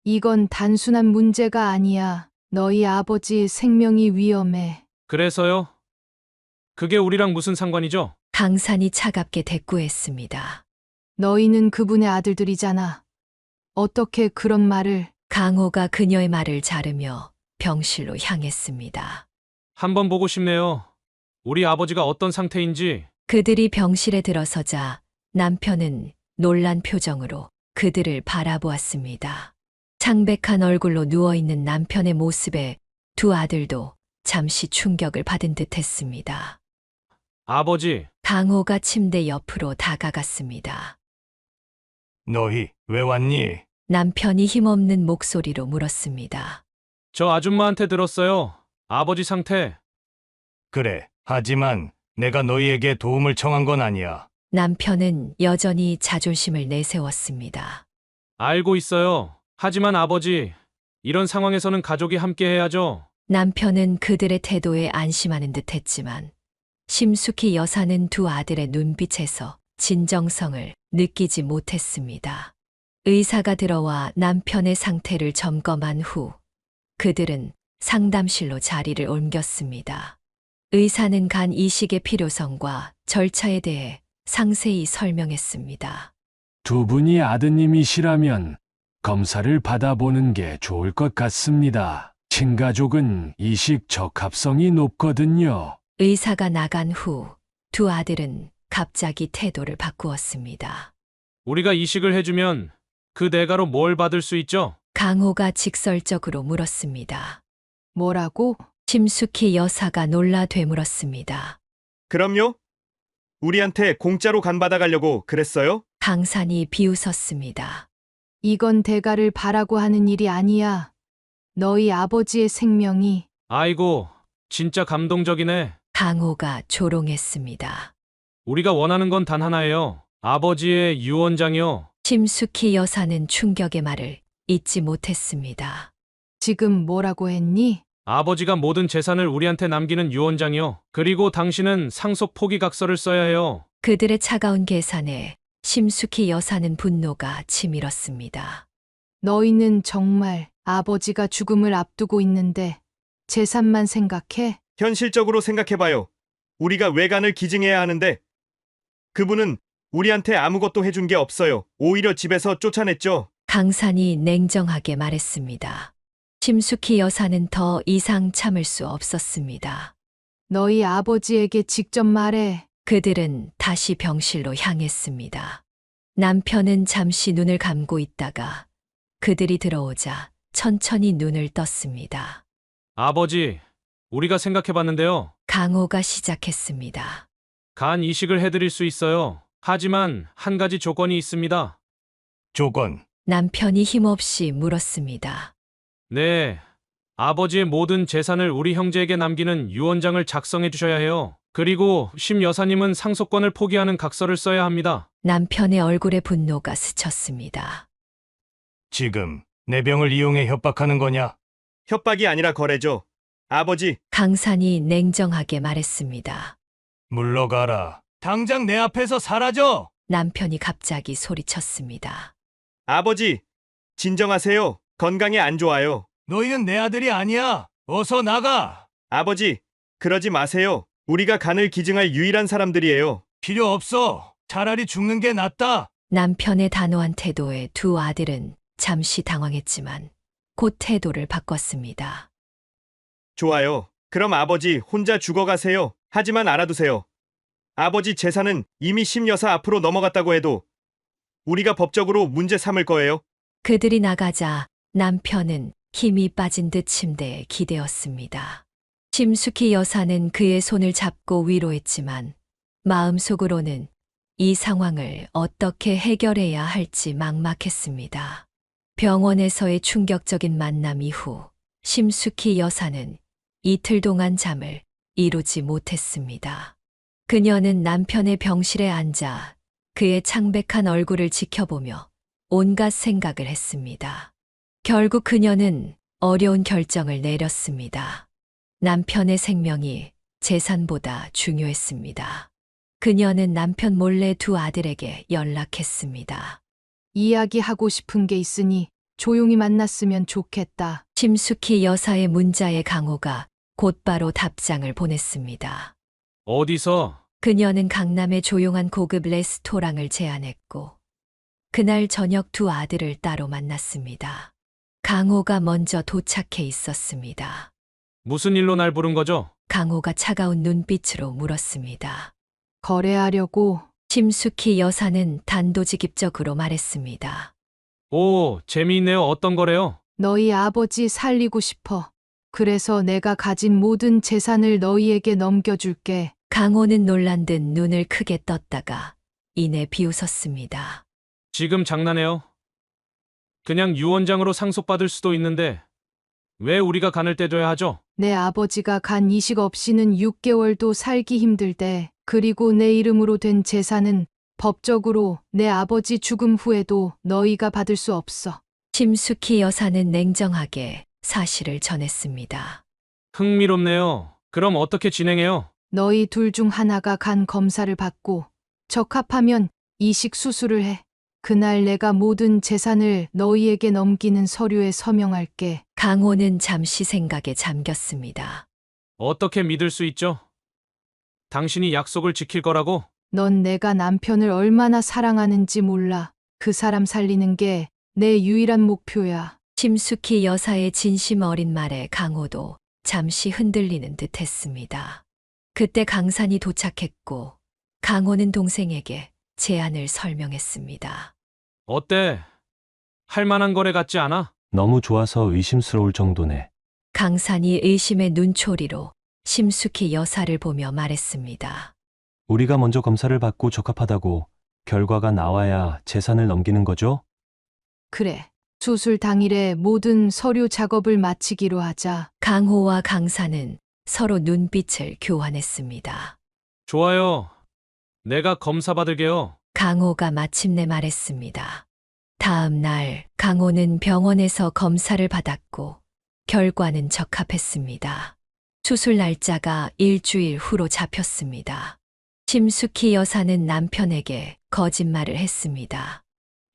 이건 단순한 문제가 아니야. 너희 아버지 생명이 위험해. 그래서요? 그게 우리랑 무슨 상관이죠? 강산이 차갑게 대꾸했습니다. 너희는 그분의 아들들이잖아. 어떻게 그런 말을. 강호가 그녀의 말을 자르며 병실로 향했습니다. 한번 보고 싶네요. 우리 아버지가 어떤 상태인지. 그들이 병실에 들어서자 남편은 놀란 표정으로 그들을 바라보았습니다. 창백한 얼굴로 누워있는 남편의 모습에 두 아들도 잠시 충격을 받은 듯 했습니다. 아버지, 강호가 침대 옆으로 다가갔습니다. 너희 왜 왔니? 남편이 힘없는 목소리로 물었습니다. 저 아줌마한테 들었어요. 아버지 상태. 그래. 하지만 내가 너희에게 도움을 청한 건 아니야. 남편은 여전히 자존심을 내세웠습니다. 알고 있어요. 하지만 아버지, 이런 상황에서는 가족이 함께 해야죠. 남편은 그들의 태도에 안심하는 듯 했지만 심숙희 여사는 두 아들의 눈빛에서 진정성을 느끼지 못했습니다. 의사가 들어와 남편의 상태를 점검한 후 그들은 상담실로 자리를 옮겼습니다. 의사는 간 이식의 필요성과 절차에 대해 상세히 설명했습니다. 두 분이 아드님이시라면 검사를 받아보는 게 좋을 것 같습니다. 친가족은 이식 적합성이 높거든요. 의사가 나간 후 두 아들은 갑자기 태도를 바꾸었습니다. 우리가 이식을 해주면 그 대가로 뭘 받을 수 있죠? 강호가 직설적으로 물었습니다. 뭐라고? 심숙희 여사가 놀라 되물었습니다. 그럼요? 우리한테 공짜로 간 받아가려고 그랬어요? 강산이 비웃었습니다. 이건 대가를 바라고 하는 일이 아니야. 너희 아버지의 생명이 아이고, 진짜 감동적이네. 강호가 조롱했습니다. 우리가 원하는 건 단 하나예요. 아버지의 유언장이요. 심숙희 여사는 충격의 말을 잊지 못했습니다. 지금 뭐라고 했니? 아버지가 모든 재산을 우리한테 남기는 유언장이요. 그리고 당신은 상속 포기각서를 써야 해요. 그들의 차가운 계산에 심숙희 여사는 분노가 치밀었습니다. 너희는 정말 아버지가 죽음을 앞두고 있는데 재산만 생각해? 현실적으로 생각해봐요. 우리가 외간을 기증해야 하는데 그분은 우리한테 아무것도 해준 게 없어요. 오히려 집에서 쫓아냈죠. 강산이 냉정하게 말했습니다. 심숙희 여사는 더 이상 참을 수 없었습니다. 너희 아버지에게 직접 말해. 그들은 다시 병실로 향했습니다. 남편은 잠시 눈을 감고 있다가 그들이 들어오자 천천히 눈을 떴습니다. 아버지, 우리가 생각해봤는데요. 강호가 시작했습니다. 간 이식을 해드릴 수 있어요. 하지만 한 가지 조건이 있습니다. 조건. 남편이 힘없이 물었습니다. 네. 아버지의 모든 재산을 우리 형제에게 남기는 유언장을 작성해 주셔야 해요. 그리고 심 여사님은 상속권을 포기하는 각서를 써야 합니다. 남편의 얼굴에 분노가 스쳤습니다. 지금 내 병을 이용해 협박하는 거냐? 협박이 아니라 거래죠. 아버지, 강산이 냉정하게 말했습니다. 물러가라. 당장 내 앞에서 사라져. 남편이 갑자기 소리쳤습니다. 아버지, 진정하세요. 건강에 안 좋아요. 너희는 내 아들이 아니야. 어서 나가. 아버지, 그러지 마세요. 우리가 간을 기증할 유일한 사람들이에요. 필요 없어. 차라리 죽는 게 낫다. 남편의 단호한 태도에 두 아들은 잠시 당황했지만 곧 태도를 바꿨습니다. 좋아요. 그럼 아버지 혼자 죽어가세요. 하지만 알아두세요. 아버지 재산은 이미 심여사 앞으로 넘어갔다고 해도 우리가 법적으로 문제 삼을 거예요. 그들이 나가자 남편은 힘이 빠진 듯 침대에 기대었습니다. 심숙희 여사는 그의 손을 잡고 위로했지만 마음속으로는 이 상황을 어떻게 해결해야 할지 막막했습니다. 병원에서의 충격적인 만남 이후 심숙희 여사는 이틀 동안 잠을 이루지 못했습니다. 그녀는 남편의 병실에 앉아 그의 창백한 얼굴을 지켜보며 온갖 생각을 했습니다. 결국 그녀는 어려운 결정을 내렸습니다. 남편의 생명이 재산보다 중요했습니다. 그녀는 남편 몰래 두 아들에게 연락했습니다. 이야기하고 싶은 게 있으니 조용히 만났으면 좋겠다. 심숙희 여사의 문자에 강호가 곧바로 답장을 보냈습니다. 어디서? 그녀는 강남의 조용한 고급 레스토랑을 제안했고 그날 저녁 두 아들을 따로 만났습니다. 강호가 먼저 도착해 있었습니다. 무슨 일로 날 부른 거죠? 강호가 차가운 눈빛으로 물었습니다. 거래하려고. 심숙희 여사는 단도직입적으로 말했습니다. 오, 재미있네요. 어떤 거래요? 너희 아버지 살리고 싶어. 그래서 내가 가진 모든 재산을 너희에게 넘겨줄게. 강호는 놀란 듯 눈을 크게 떴다가 이내 비웃었습니다. 지금 장난해요? 그냥 유언장으로 상속받을 수도 있는데 왜 우리가 간을 떼줘야 하죠? 내 아버지가 간 이식 없이는 6개월도 살기 힘들대. 그리고 내 이름으로 된 재산은 법적으로 내 아버지 죽음 후에도 너희가 받을 수 없어. 심숙희 여사는 냉정하게 사실을 전했습니다. 흥미롭네요. 그럼 어떻게 진행해요? 너희 둘 중 하나가 간 검사를 받고 적합하면 이식 수술을 해. 그날 내가 모든 재산을 너희에게 넘기는 서류에 서명할게. 강호는 잠시 생각에 잠겼습니다. 어떻게 믿을 수 있죠? 당신이 약속을 지킬 거라고? 넌 내가 남편을 얼마나 사랑하는지 몰라. 그 사람 살리는 게 내 유일한 목표야. 심숙희 여사의 진심 어린 말에 강호도 잠시 흔들리는 듯 했습니다. 그때 강산이 도착했고 강호는 동생에게 제안을 설명했습니다. 어때? 할 만한 거래 같지 않아? 너무 좋아서 의심스러울 정도네. 강산이 의심의 눈초리로 심숙희 여사를 보며 말했습니다. 우리가 먼저 검사를 받고 적합하다고 결과가 나와야 재산을 넘기는 거죠? 그래. 수술 당일에 모든 서류 작업을 마치기로 하자. 강호와 강산은 서로 눈빛을 교환했습니다. 좋아요. 내가 검사 받을게요. 강호가 마침내 말했습니다. 다음 날 강호는 병원에서 검사를 받았고 결과는 적합했습니다. 수술 날짜가 일주일 후로 잡혔습니다. 심숙희 여사는 남편에게 거짓말을 했습니다.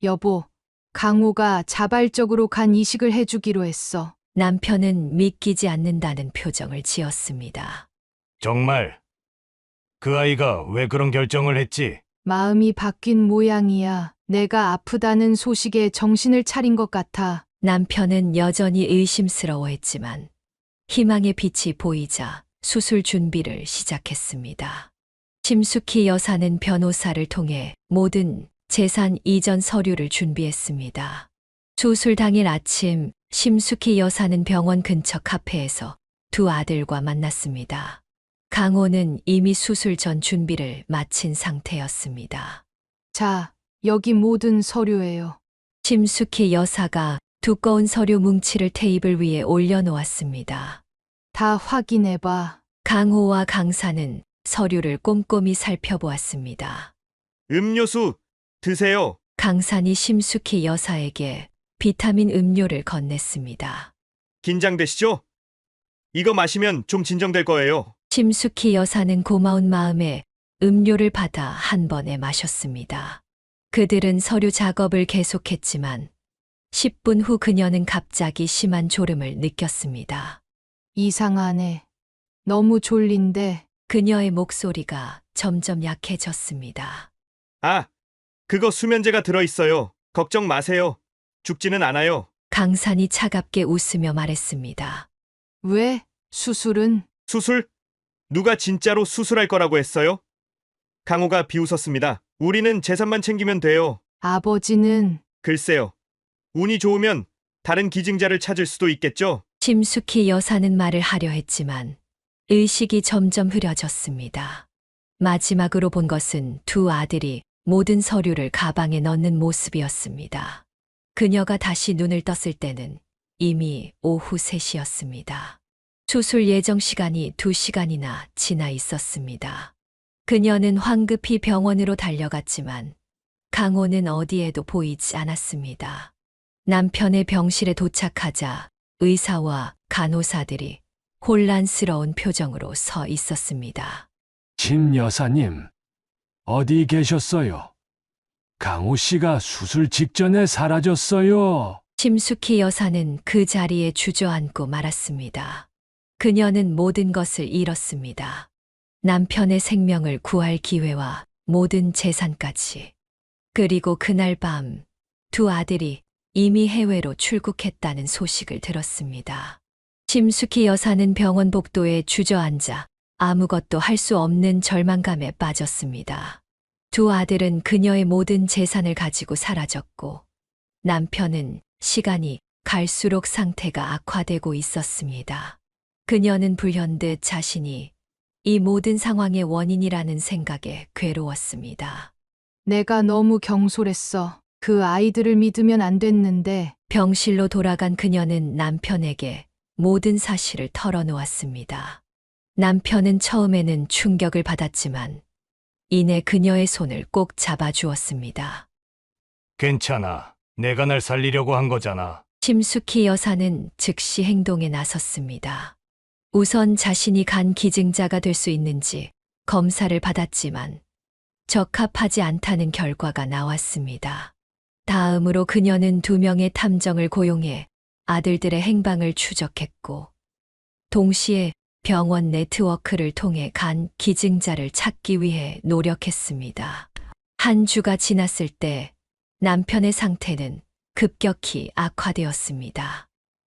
여보, 강호가 자발적으로 간 이식을 해주기로 했어. 남편은 믿기지 않는다는 표정을 지었습니다. 정말 그 아이가 왜 그런 결정을 했지? 마음이 바뀐 모양이야. 내가 아프다는 소식에 정신을 차린 것 같아. 남편은 여전히 의심스러워했지만 희망의 빛이 보이자 수술 준비를 시작했습니다. 심숙희 여사는 변호사를 통해 모든 재산 이전 서류를 준비했습니다. 수술 당일 아침 심숙희 여사는 병원 근처 카페에서 두 아들과 만났습니다. 강호는 이미 수술 전 준비를 마친 상태였습니다. 자, 여기 모든 서류예요. 심숙희 여사가 두꺼운 서류 뭉치를 테이블 위에 올려놓았습니다. 다 확인해봐. 강호와 강사는 서류를 꼼꼼히 살펴보았습니다. 음료수 드세요. 강산이 심숙희 여사에게 비타민 음료를 건넸습니다. 긴장되시죠? 이거 마시면 좀 진정될 거예요. 심숙희 여사는 고마운 마음에 음료를 받아 한 번에 마셨습니다. 그들은 서류 작업을 계속했지만 10분 후 그녀는 갑자기 심한 졸음을 느꼈습니다. 이상하네. 너무 졸린데. 그녀의 목소리가 점점 약해졌습니다. 아, 그거 수면제가 들어있어요. 걱정 마세요. 죽지는 않아요. 강산이 차갑게 웃으며 말했습니다. 왜? 수술은? 수술? 누가 진짜로 수술할 거라고 했어요? 강호가 비웃었습니다. 우리는 재산만 챙기면 돼요. 아버지는? 글쎄요. 운이 좋으면 다른 기증자를 찾을 수도 있겠죠? 심숙희 여사는 말을 하려 했지만 의식이 점점 흐려졌습니다. 마지막으로 본 것은 두 아들이 모든 서류를 가방에 넣는 모습이었습니다. 그녀가 다시 눈을 떴을 때는 이미 오후 3시였습니다. 수술 예정 시간이 2시간이나 지나 있었습니다. 그녀는 황급히 병원으로 달려갔지만 강호는 어디에도 보이지 않았습니다. 남편의 병실에 도착하자 의사와 간호사들이 혼란스러운 표정으로 서 있었습니다. 심 여사님, 어디 계셨어요? 강호 씨가 수술 직전에 사라졌어요. 심숙희 여사는 그 자리에 주저앉고 말았습니다. 그녀는 모든 것을 잃었습니다. 남편의 생명을 구할 기회와 모든 재산까지. 그리고 그날 밤 두 아들이 이미 해외로 출국했다는 소식을 들었습니다. 심숙희 여사는 병원 복도에 주저앉아 아무것도 할 수 없는 절망감에 빠졌습니다. 두 아들은 그녀의 모든 재산을 가지고 사라졌고 남편은 시간이 갈수록 상태가 악화되고 있었습니다. 그녀는 불현듯 자신이 이 모든 상황의 원인이라는 생각에 괴로웠습니다. 내가 너무 경솔했어. 그 아이들을 믿으면 안 됐는데. 병실로 돌아간 그녀는 남편에게 모든 사실을 털어놓았습니다. 남편은 처음에는 충격을 받았지만 이내 그녀의 손을 꼭 잡아주었습니다. 괜찮아. 내가 날 살리려고 한 거잖아. 심숙희 여사는 즉시 행동에 나섰습니다. 우선 자신이 간 기증자가 될 수 있는지 검사를 받았지만 적합하지 않다는 결과가 나왔습니다. 다음으로 그녀는 2명의 탐정을 고용해 아들들의 행방을 추적했고 동시에 병원 네트워크를 통해 간 기증자를 찾기 위해 노력했습니다. 한 주가 지났을 때 남편의 상태는 급격히 악화되었습니다.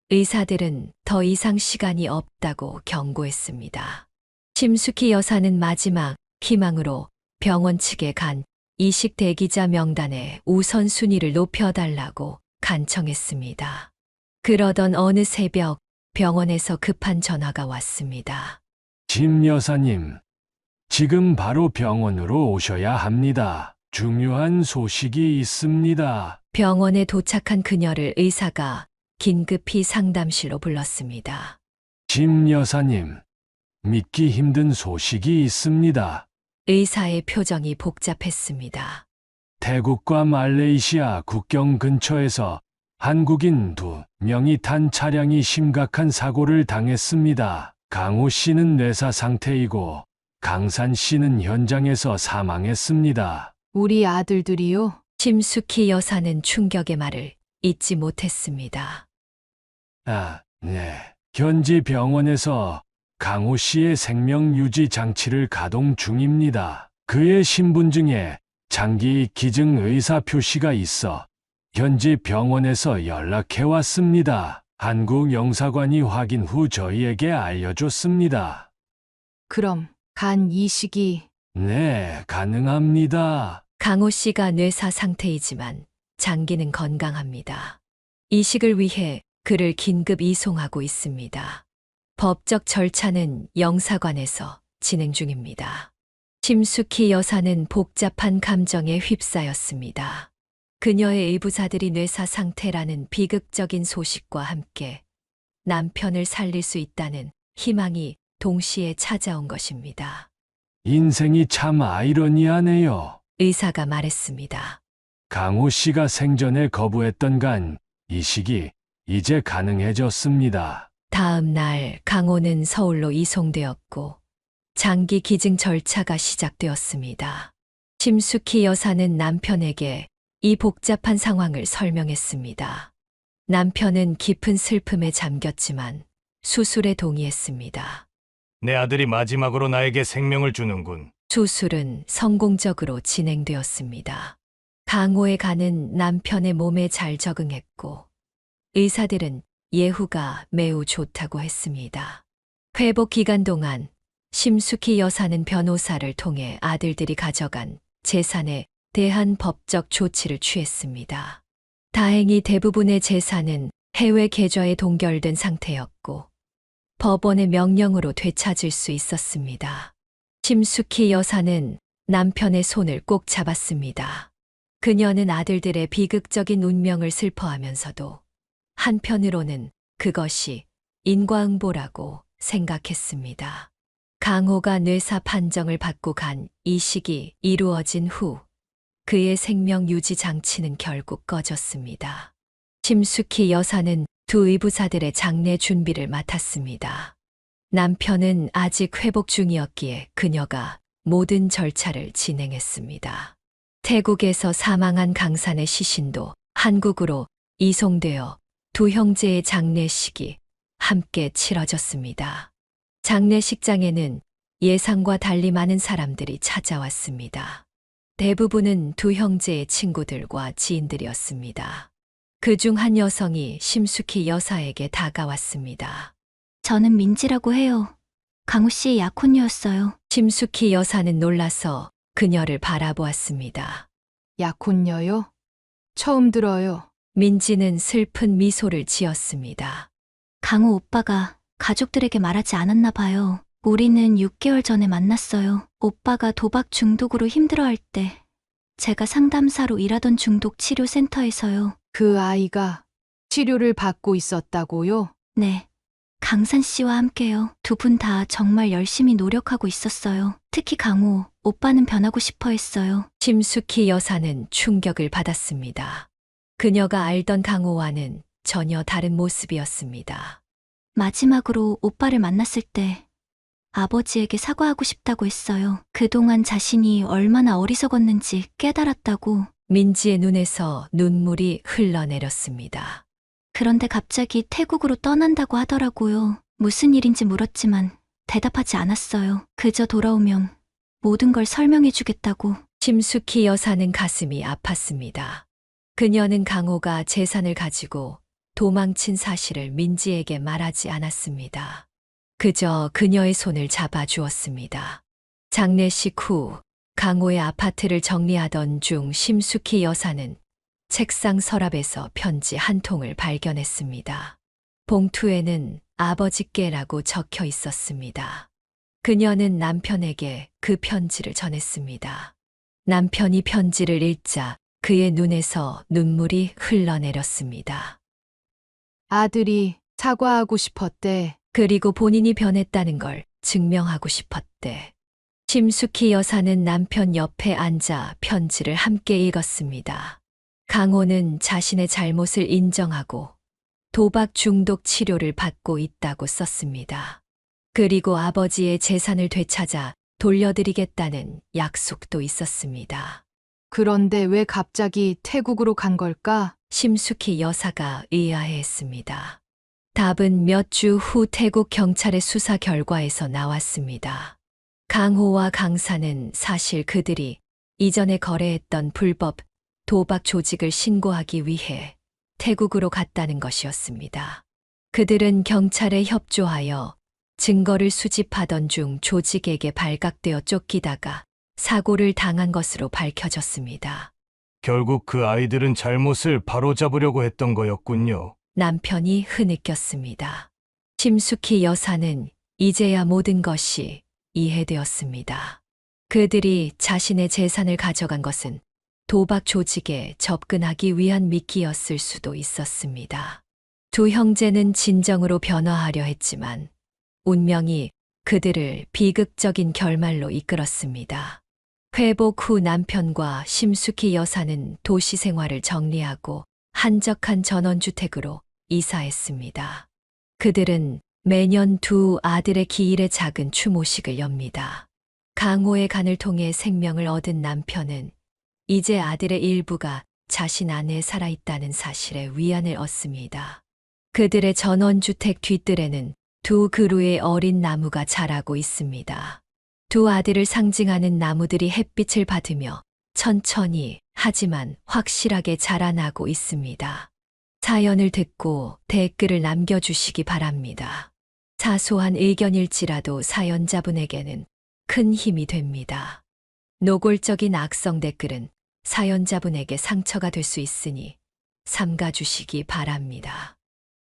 의사들은 더 이상 시간이 없다고 경고했습니다. 심숙희 여사는 마지막 희망으로 병원 측에 간 이식 대기자 명단에 우선순위를 높여달라고 간청했습니다. 그러던 어느 새벽 병원에서 급한 전화가 왔습니다. 심 여사님, 지금 바로 병원으로 오셔야 합니다. 중요한 소식이 있습니다. 병원에 도착한 그녀를 의사가 긴급히 상담실로 불렀습니다. 심 여사님, 믿기 힘든 소식이 있습니다. 의사의 표정이 복잡했습니다. 태국과 말레이시아 국경 근처에서 한국인 2명이 탄 차량이 심각한 사고를 당했습니다. 강호 씨는 뇌사 상태이고 강산 씨는 현장에서 사망했습니다. 우리 아들들이요? 심숙희 여사는 충격의 말을 잊지 못했습니다. 네. 현지 병원에서 강호 씨의 생명 유지 장치를 가동 중입니다. 그의 신분증에 장기 기증 의사 표시가 있어 현지 병원에서 연락해 왔습니다. 한국 영사관이 확인 후 저희에게 알려줬습니다. 그럼 간 이식이 네, 가능합니다. 강호 씨가 뇌사 상태이지만 장기는 건강합니다. 이식을 위해 그를 긴급 이송하고 있습니다. 법적 절차는 영사관에서 진행 중입니다. 심숙희 여사는 복잡한 감정에 휩싸였습니다. 그녀의 의부자들이 뇌사 상태라는 비극적인 소식과 함께 남편을 살릴 수 있다는 희망이 동시에 찾아온 것입니다. 인생이 참 아이러니하네요. 의사가 말했습니다. 강호 씨가 생전에 거부했던 간 이식이 이제 가능해졌습니다. 다음 날 강호는 서울로 이송되었고 장기 기증 절차가 시작되었습니다. 심숙희 여사는 남편에게 이 복잡한 상황을 설명했습니다. 남편은 깊은 슬픔에 잠겼지만 수술에 동의했습니다. 내 아들이 마지막으로 나에게 생명을 주는군. 수술은 성공적으로 진행되었습니다. 강호의 간은 남편의 몸에 잘 적응했고 의사들은 예후가 매우 좋다고 했습니다. 회복 기간 동안 심숙희 여사는 변호사를 통해 아들들이 가져간 재산에 대한 법적 조치를 취했습니다. 다행히 대부분의 재산은 해외 계좌에 동결된 상태였고 법원의 명령으로 되찾을 수 있었습니다. 심숙희 여사는 남편의 손을 꼭 잡았습니다. 그녀는 아들들의 비극적인 운명을 슬퍼하면서도 한편으로는 그것이 인과응보라고 생각했습니다. 강호가 뇌사 판정을 받고 간 이식이 이루어진 후 그의 생명 유지 장치는 결국 꺼졌습니다. 심숙희 여사는 두 의부사들의 장례 준비를 맡았습니다. 남편은 아직 회복 중이었기에 그녀가 모든 절차를 진행했습니다. 태국에서 사망한 강산의 시신도 한국으로 이송되어 두 형제의 장례식이 함께 치러졌습니다. 장례식장에는 예상과 달리 많은 사람들이 찾아왔습니다. 대부분은 두 형제의 친구들과 지인들이었습니다. 그중 한 여성이 심숙희 여사에게 다가왔습니다. 저는 민지라고 해요. 강우 씨의 약혼녀였어요. 심숙희 여사는 놀라서 그녀를 바라보았습니다. 약혼녀요? 처음 들어요. 민지는 슬픈 미소를 지었습니다. 강우 오빠가 가족들에게 말하지 않았나 봐요. 우리는 6개월 전에 만났어요. 오빠가 도박 중독으로 힘들어할 때 제가 상담사로 일하던 중독 치료센터에서요. 그 아이가 치료를 받고 있었다고요? 네. 강산 씨와 함께요. 두 분 다 정말 열심히 노력하고 있었어요. 특히 강우 오빠는 변하고 싶어 했어요. 심숙희 여사는 충격을 받았습니다. 그녀가 알던 강호와는 전혀 다른 모습이었습니다. 마지막으로 오빠를 만났을 때 아버지에게 사과하고 싶다고 했어요. 그동안 자신이 얼마나 어리석었는지 깨달았다고. 민지의 눈에서 눈물이 흘러내렸습니다. 그런데 갑자기 태국으로 떠난다고 하더라고요. 무슨 일인지 물었지만 대답하지 않았어요. 그저 돌아오면 모든 걸 설명해 주겠다고. 심숙희 여사는 가슴이 아팠습니다. 그녀는 강호가 재산을 가지고 도망친 사실을 민지에게 말하지 않았습니다. 그저 그녀의 손을 잡아주었습니다. 장례식 후 강호의 아파트를 정리하던 중 심숙희 여사는 책상 서랍에서 편지 한 통을 발견했습니다. 봉투에는 아버지께라고 적혀 있었습니다. 그녀는 남편에게 그 편지를 전했습니다. 남편이 편지를 읽자 그의 눈에서 눈물이 흘러내렸습니다. 아들이 사과하고 싶었대. 그리고 본인이 변했다는 걸 증명하고 싶었대. 심숙희 여사는 남편 옆에 앉아 편지를 함께 읽었습니다. 강호는 자신의 잘못을 인정하고 도박 중독 치료를 받고 있다고 썼습니다. 그리고 아버지의 재산을 되찾아 돌려드리겠다는 약속도 있었습니다. 그런데 왜 갑자기 태국으로 간 걸까? 심숙희 여사가 의아해했습니다. 답은 몇 주 후 태국 경찰의 수사 결과에서 나왔습니다. 강호와 강사는 사실 그들이 이전에 거래했던 불법 도박 조직을 신고하기 위해 태국으로 갔다는 것이었습니다. 그들은 경찰에 협조하여 증거를 수집하던 중 조직에게 발각되어 쫓기다가 사고를 당한 것으로 밝혀졌습니다. 결국 그 아이들은 잘못을 바로잡으려고 했던 거였군요. 남편이 흐느꼈습니다. 심숙희 여사는 이제야 모든 것이 이해되었습니다. 그들이 자신의 재산을 가져간 것은 도박 조직에 접근하기 위한 미끼였을 수도 있었습니다. 두 형제는 진정으로 변화하려 했지만 운명이 그들을 비극적인 결말로 이끌었습니다. 회복 후 남편과 심숙희 여사는 도시 생활을 정리하고 한적한 전원주택으로 이사했습니다. 그들은 매년 두 아들의 기일에 작은 추모식을 엽니다. 강호의 간을 통해 생명을 얻은 남편은 이제 아들의 일부가 자신 안에 살아있다는 사실에 위안을 얻습니다. 그들의 전원주택 뒷뜰에는 두 그루의 어린 나무가 자라고 있습니다. 두 아들을 상징하는 나무들이 햇빛을 받으며 천천히 하지만 확실하게 자라나고 있습니다. 사연을 듣고 댓글을 남겨주시기 바랍니다. 사소한 의견일지라도 사연자분에게는 큰 힘이 됩니다. 노골적인 악성 댓글은 사연자분에게 상처가 될 수 있으니 삼가주시기 바랍니다.